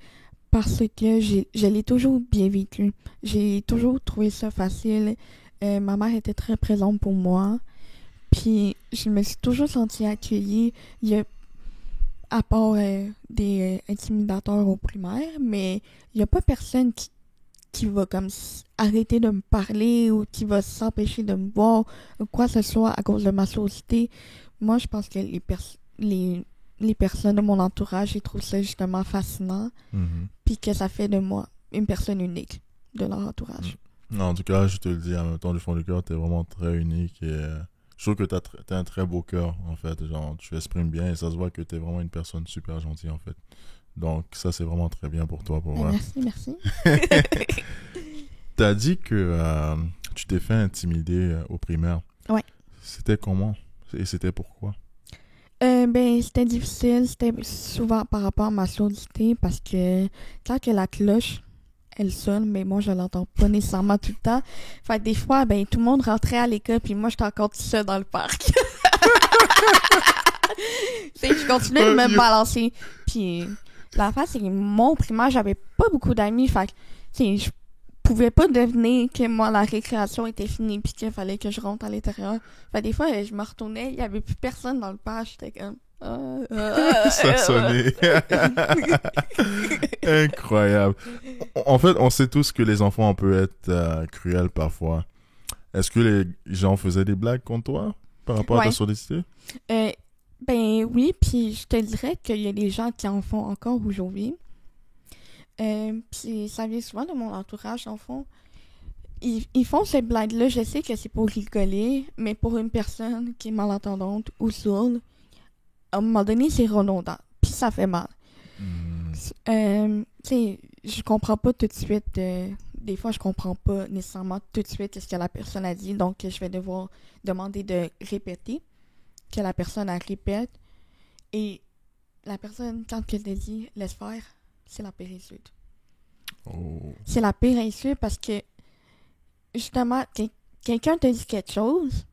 Speaker 2: parce que je l'ai toujours bien vécu. J'ai toujours trouvé ça facile. Ma mère était très présente pour moi. Puis, je me suis toujours sentie accueillie. Il y a, à part des intimidateurs au primaire, mais il n'y a pas personne qui va comme arrêter de me parler ou qui va s'empêcher de me voir ou quoi que ce soit à cause de ma surdité. Moi, je pense que les personnes de mon entourage, ils trouvent ça justement fascinant,
Speaker 1: Mhm.
Speaker 2: puis que ça fait de moi une personne unique de leur entourage.
Speaker 1: Non, en tout cas, je te le dis en même temps du fond du cœur, t'es vraiment très unique et je trouve que t'as un très beau cœur en fait. Genre, tu exprimes bien et ça se voit que t'es vraiment une personne super gentille en fait. Donc ça c'est vraiment très bien pour toi pour
Speaker 2: Ben,
Speaker 1: moi.
Speaker 2: merci, merci.
Speaker 1: T'as dit que tu t'es fait intimider au primaire.
Speaker 2: Ouais.
Speaker 1: C'était comment? Et c'était pourquoi?
Speaker 2: Ben, c'était difficile, c'était souvent par rapport à ma surdité parce que quand que la cloche, elle sonne, mais moi, je l'entends pas nécessairement tout le temps. Fait que des fois, ben, tout le monde rentrait à l'école, puis moi, j'étais encore toute seule dans le parc. Tu sais, je continuais de me balancer. Puis la face, c'est que mon primaire, j'avais pas beaucoup d'amis. Fait que, tu sais, je pouvais pas deviner que moi, la récréation était finie, puis qu'il fallait que je rentre à l'intérieur. Fait que des fois, je me retournais, il y avait plus personne dans le parc. J'étais comme...
Speaker 1: Ça sonnait. Incroyable. En fait, on sait tous que les enfants on peut être cruels parfois. Est-ce que les gens faisaient des blagues contre toi par rapport à ta
Speaker 2: Ouais.
Speaker 1: surdité?
Speaker 2: Euh, ben oui, puis je te dirais qu'il y a des gens qui en font encore aujourd'hui. Puis ça vient souvent de mon entourage, en fond. Ils font ces blagues-là, je sais que c'est pour rigoler, mais pour une personne qui est malentendante ou sourde, à un moment donné, c'est redondant, puis ça fait mal.
Speaker 1: Hmm.
Speaker 2: Tu sais, je comprends pas tout de suite, des fois je comprends pas nécessairement tout de suite ce que la personne a dit, donc je vais devoir demander de répéter, que la personne elle répète, et la personne, quand elle te dit « laisse faire », c'est la pire insulte.
Speaker 1: Oh.
Speaker 2: C'est la pire insulte parce que, justement, quelqu'un te dit quelque chose,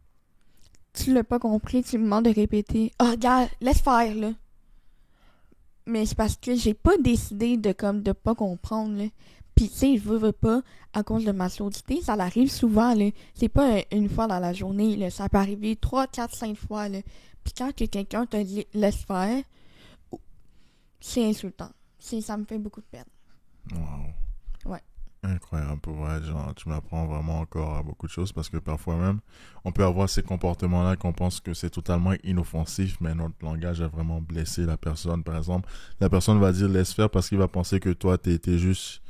Speaker 2: tu l'as pas compris, tu lui demandes de répéter. Ah, regarde, laisse faire, là. Mais c'est parce que j'ai pas décidé de pas comprendre, là. Puis, tu sais, je veux pas, à cause de ma surdité, ça l'arrive souvent, là. C'est pas une fois dans la journée, là. Ça peut arriver 3, 4, 5 fois, là. Puis quand que quelqu'un te laisse faire, c'est insultant. Ça me fait beaucoup de peine.
Speaker 1: Wow.
Speaker 2: Ouais.
Speaker 1: Incroyable pour vrai, genre, tu m'apprends vraiment encore à beaucoup de choses parce que parfois même, on peut avoir ces comportements-là qu'on pense que c'est totalement inoffensif, mais notre langage a vraiment blessé la personne. Par exemple, la personne va dire laisse faire parce qu'il va penser que toi, t'es juste,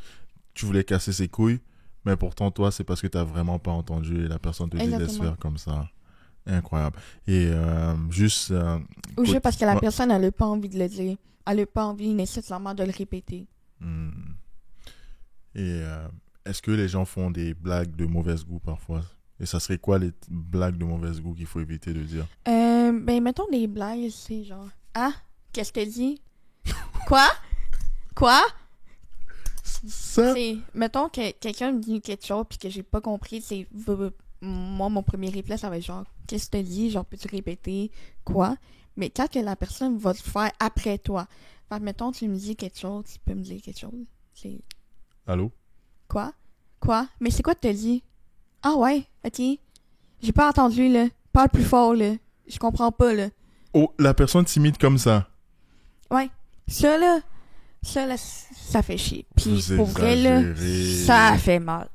Speaker 1: tu voulais casser ses couilles, mais pourtant, toi, c'est parce que t'as vraiment pas entendu et la personne te dit laisse
Speaker 2: Exactement.
Speaker 1: faire comme ça. Incroyable. Et juste...
Speaker 2: Ou juste parce que la
Speaker 1: ouais.
Speaker 2: personne, elle a pas envie de le dire. Elle a pas envie nécessairement de le répéter.
Speaker 1: Hmm. Et est-ce que les gens font des blagues de mauvaise goût parfois? Et ça serait quoi les blagues de mauvaise goût qu'il faut éviter de dire?
Speaker 2: Ben, mettons des blagues, c'est genre... Ah, qu'est-ce que t'as dit? Quoi? Quoi?
Speaker 1: Ça?
Speaker 2: C'est... Mettons que quelqu'un me dit quelque chose puis que j'ai pas compris, c'est... Moi, mon premier réflexe, ça va être genre... Qu'est-ce que t'as dit? Genre, peux-tu répéter? Quoi? Mais quand que la personne va le faire après toi, fait que, mettons, tu me dis quelque chose, tu peux me dire quelque chose. C'est...
Speaker 1: Allô?
Speaker 2: Quoi? Quoi? Mais c'est quoi que t'as dit? Ah ouais, ok. J'ai pas entendu, là. Parle plus fort, là. Je comprends pas, là.
Speaker 1: Oh, la personne timide comme ça.
Speaker 2: Ouais. Ça, là, ça fait chier. Puis
Speaker 1: Vous
Speaker 2: pour vrai, là,
Speaker 1: exagérez.
Speaker 2: ça fait mal.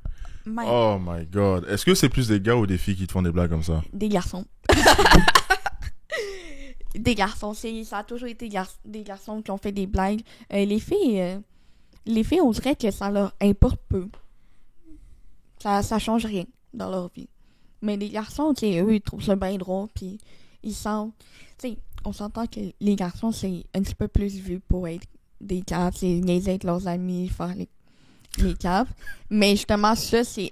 Speaker 1: Oh my god. Est-ce que c'est plus des gars ou des filles qui te font des blagues comme ça?
Speaker 2: Des garçons. Des garçons, ça a toujours été des garçons qui ont fait des blagues. Les filles, on dirait que ça leur importe peu. Ça change rien dans leur vie. Mais les garçons, tu sais, eux, ils trouvent ça bien drôle, puis ils sentent... Tu sais, on s'entend que les garçons, c'est un petit peu plus vu pour être des caves, c'est niaiser avec leurs amis, faire les caves. Mais justement, ça, c'est...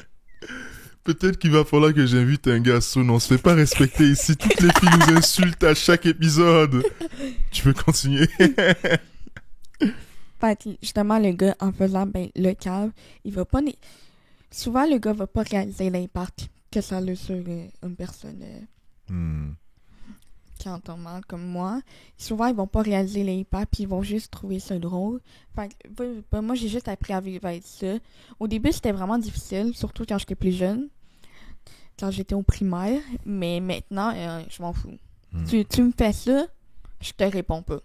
Speaker 1: Peut-être qu'il va falloir que j'invite un garçon. On se fait pas respecter ici. Toutes les filles nous insultent à chaque épisode. Tu peux continuer.
Speaker 2: Fait que, justement, le gars, en faisant le cave, il va pas... Souvent, le gars va pas réaliser l'impact que ça a sur une personne qui entend mal comme moi. Souvent, ils vont pas réaliser l'impact, puis ils vont juste trouver ça drôle. Fait que, moi, j'ai juste appris à vivre avec ça. Au début, c'était vraiment difficile, surtout quand j'étais plus jeune, quand j'étais au primaire. Mais maintenant, je m'en fous. Tu me fais ça, je te réponds pas.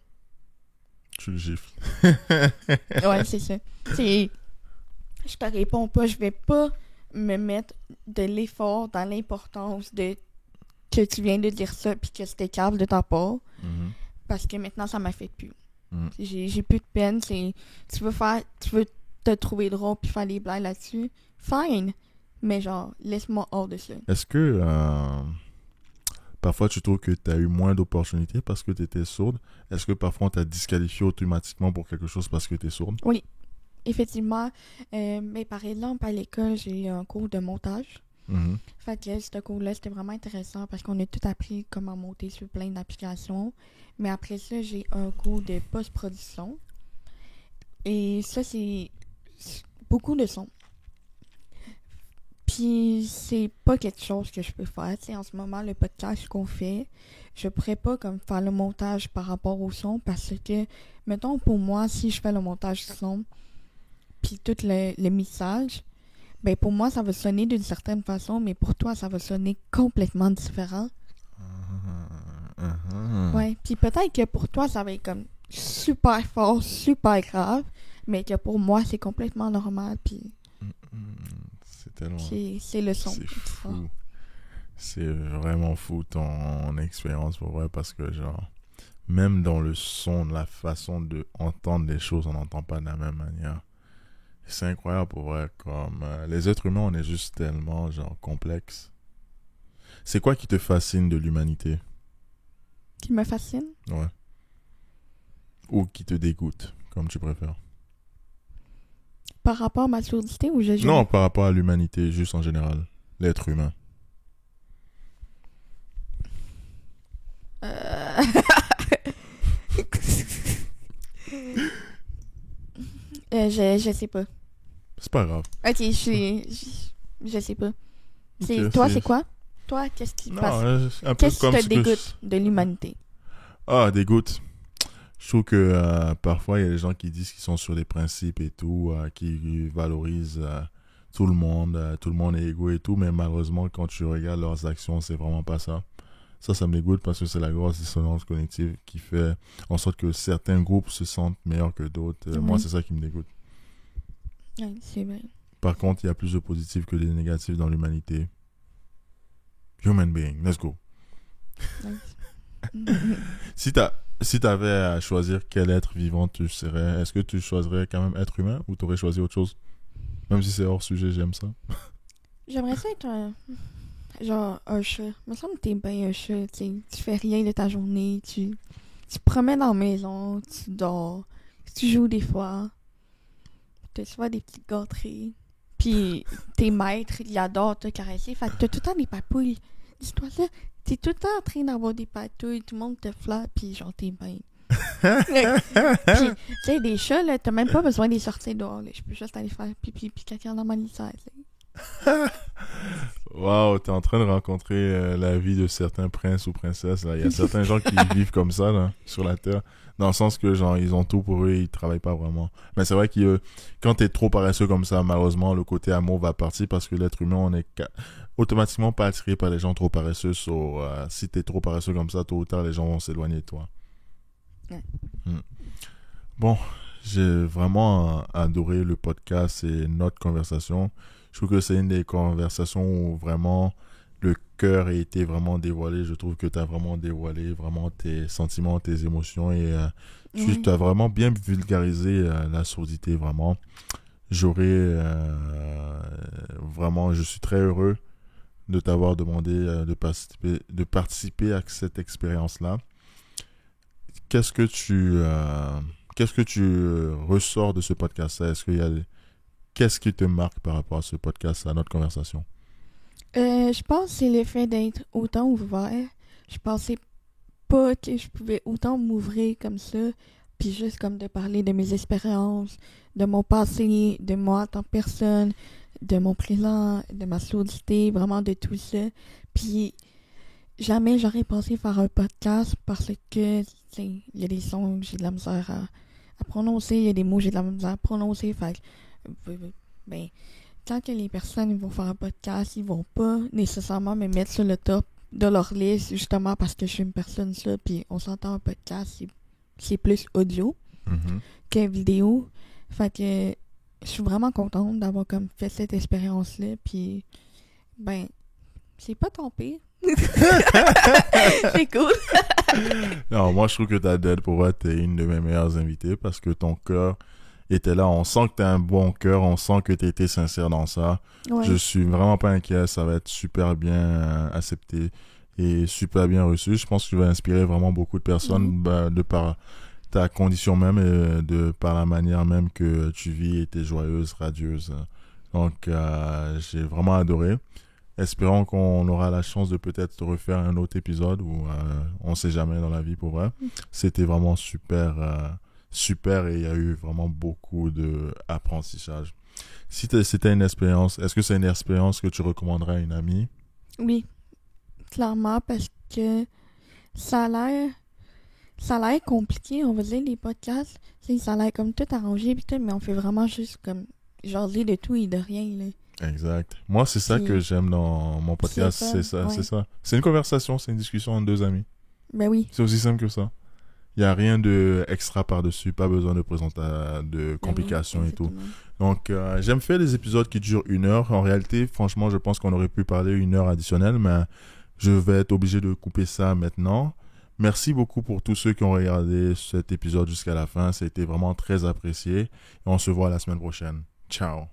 Speaker 1: Tu le gifles.
Speaker 2: Ouais, c'est ça. Je te réponds pas, je vais pas me mettre de l'effort dans l'importance de que tu viens de dire ça puis que c'était calme de ta part. Parce que maintenant, ça m'affecte plus. J'ai plus de peine. Tu veux te trouver drôle puis faire des blagues là-dessus. Fine. Mais genre, laisse-moi hors de ça.
Speaker 1: Est-ce que parfois tu trouves que tu as eu moins d'opportunités parce que tu étais sourde? Est-ce que parfois on t'a disqualifié automatiquement pour quelque chose parce que tu es sourde?
Speaker 2: Oui. Effectivement, mais par exemple, à l'école, j'ai eu un cours de montage. Fait que ce cours-là, c'était vraiment intéressant parce qu'on a tout appris comment monter sur plein d'applications. Mais après ça, j'ai un cours de post-production. Et ça, c'est beaucoup de sons. Puis, c'est pas quelque chose que je peux faire. Tu sais, en ce moment, le podcast qu'on fait, je pourrais pas comme faire le montage par rapport au son parce que, mettons, pour moi, si je fais le montage du son, puis tout le mixage, ben pour moi, ça va sonner d'une certaine façon, mais pour toi, ça va sonner complètement différent. Ouais, puis peut-être que pour toi, ça va être comme super fort, super grave, mais que pour moi, c'est complètement normal, puis...
Speaker 1: C'est tellement...
Speaker 2: C'est le son.
Speaker 1: C'est fou. C'est vraiment fou ton expérience, pour vrai, parce que genre... Même dans le son, la façon d'entendre les choses, on n'entend pas de la même manière. C'est incroyable pour vrai, comme les êtres humains, on est juste tellement genre complexes. C'est quoi qui te fascine de l'humanité?
Speaker 2: Qui me fascine?
Speaker 1: Ouais. Ou qui te dégoûte, comme tu préfères?
Speaker 2: Par rapport à ma surdité ou je...
Speaker 1: Non, par rapport à l'humanité, juste en général. L'être humain.
Speaker 2: Je sais pas.
Speaker 1: C'est pas grave.
Speaker 2: Ok, je sais pas.
Speaker 1: Ok,
Speaker 2: toi, c'est quoi? Toi, qu'est-ce qui te passe?
Speaker 1: Un peu
Speaker 2: Qu'est-ce
Speaker 1: comme
Speaker 2: qui te
Speaker 1: ce que
Speaker 2: dégoûte de l'humanité?
Speaker 1: Ah, dégoûte. Je trouve que parfois, il y a des gens qui disent qu'ils sont sur des principes et tout, qui valorisent tout le monde est égaux et tout, mais malheureusement, quand tu regardes leurs actions, c'est vraiment pas ça. Ça me dégoûte parce que c'est la grosse dissonance cognitive qui fait en sorte que certains groupes se sentent meilleurs que d'autres. Moi, c'est ça qui me dégoûte.
Speaker 2: Oui, c'est vrai.
Speaker 1: Par contre, il y a plus de positifs que de négatifs dans l'humanité. Human being, let's go. Si t'avais à choisir quel être vivant tu serais, est-ce que tu choisirais quand même être humain ou t'aurais choisi autre chose? Même si c'est hors sujet, j'aime ça.
Speaker 2: J'aimerais ça être un chat. Il me semble que t'es bien un chat. Tu fais rien de ta journée. Tu te promènes dans la maison. Tu dors. Tu joues des fois. Tu fais des petites gâteries. Puis tes maîtres, ils adorent te caresser. Fait que t'as tout le temps des papouilles. Dis-toi ça. T'es tout le temps en train d'avoir des patouilles. Tout le monde te flatte. Puis genre, t'es bien. Puis, tu sais, des chats, là, t'as même pas besoin de les sortir dehors. Là. Je peux juste aller faire pipi puis caca dans ma litière.
Speaker 1: Waouh, t'es en train de rencontrer la vie de certains princes ou princesses. Là. Il y a certains gens qui vivent comme ça là, sur la Terre. Dans le sens que genre ils ont tout pour eux et ils travaillent pas vraiment. Mais c'est vrai que quand t'es trop paresseux comme ça, malheureusement, le côté amour va partir parce que l'être humain, on est automatiquement pas attiré par les gens trop paresseux. Si t'es trop paresseux comme ça, tôt ou tard, les gens vont s'éloigner de toi.
Speaker 2: Ouais.
Speaker 1: Bon, j'ai vraiment adoré le podcast et notre conversation. Je trouve que c'est une des conversations où vraiment le cœur ait été vraiment dévoilé. Je trouve que tu as vraiment dévoilé vraiment tes sentiments, tes émotions et
Speaker 2: Oui.
Speaker 1: tu as vraiment bien vulgarisé la surdité, vraiment. Vraiment, je suis très heureux de t'avoir demandé de participer à cette expérience-là. Qu'est-ce que qu'est-ce que tu ressors de ce podcast-là? Qu'est-ce qui te marque par rapport à ce podcast, à notre conversation?
Speaker 2: Je pense que c'est le fait d'être autant ouvert. Je pensais pas que je pouvais autant m'ouvrir comme ça, puis juste comme de parler de mes expériences, de mon passé, de moi en tant que personne, de mon présent, de ma surdité, vraiment de tout ça. Puis jamais j'aurais pensé faire un podcast parce que, tu sais, il y a des sons que j'ai de la misère à prononcer, il y a des mots que j'ai de la misère à prononcer, fait que, ben, tant que les personnes vont faire un podcast, ils vont pas nécessairement me mettre sur le top de leur liste, justement parce que je suis une personne ça, puis on s'entend un podcast, c'est plus audio
Speaker 1: Mhm.
Speaker 2: que vidéo. Fait que je suis vraiment contente d'avoir comme fait cette expérience-là, puis ben, c'est pas ton pire. C'est cool.
Speaker 1: Non, moi, je trouve que ta dead pour vrai, t'es une de mes meilleures invitées parce que ton cœur était là. On sent que t'as un bon cœur, on sent que t'as été sincère dans ça.
Speaker 2: Ouais.
Speaker 1: Je suis vraiment pas inquiet, ça va être super bien accepté et super bien reçu. Je pense que tu vas inspirer vraiment beaucoup de personnes de par ta condition même et de par la manière même que tu vis et t'es joyeuse, radieuse. Donc, j'ai vraiment adoré. Espérons qu'on aura la chance de peut-être refaire un autre épisode où on sait jamais dans la vie pour vrai. C'était vraiment super et il y a eu vraiment beaucoup de apprentissage. Si c'était une expérience, est-ce que c'est une expérience que tu recommanderais à une amie?
Speaker 2: Oui, clairement, parce que ça a l'air ça a l'air compliqué, on va dire, les podcasts. Tu sais, ça a l'air comme tout arrangé, pis tout, mais on fait vraiment juste comme jaser de tout et de rien, là.
Speaker 1: Exact. Moi, c'est ça
Speaker 2: Puis,
Speaker 1: que j'aime dans mon podcast,
Speaker 2: c'est
Speaker 1: c'est
Speaker 2: ça,
Speaker 1: ça,
Speaker 2: ouais.
Speaker 1: c'est ça. C'est une conversation, c'est une discussion entre deux amis.
Speaker 2: Ben oui.
Speaker 1: C'est aussi simple que ça. Il n'y a rien de extra par-dessus, pas besoin de de
Speaker 2: Ben
Speaker 1: complications
Speaker 2: oui,
Speaker 1: et tout.
Speaker 2: exactement.
Speaker 1: Donc, j'aime faire des épisodes qui durent 1 heure. En réalité, franchement, je pense qu'on aurait pu parler 1 heure additionnelle, mais je vais être obligé de couper ça maintenant. Merci beaucoup pour tous ceux qui ont regardé cet épisode jusqu'à la fin. C'était vraiment très apprécié. Et on se voit la semaine prochaine. Ciao.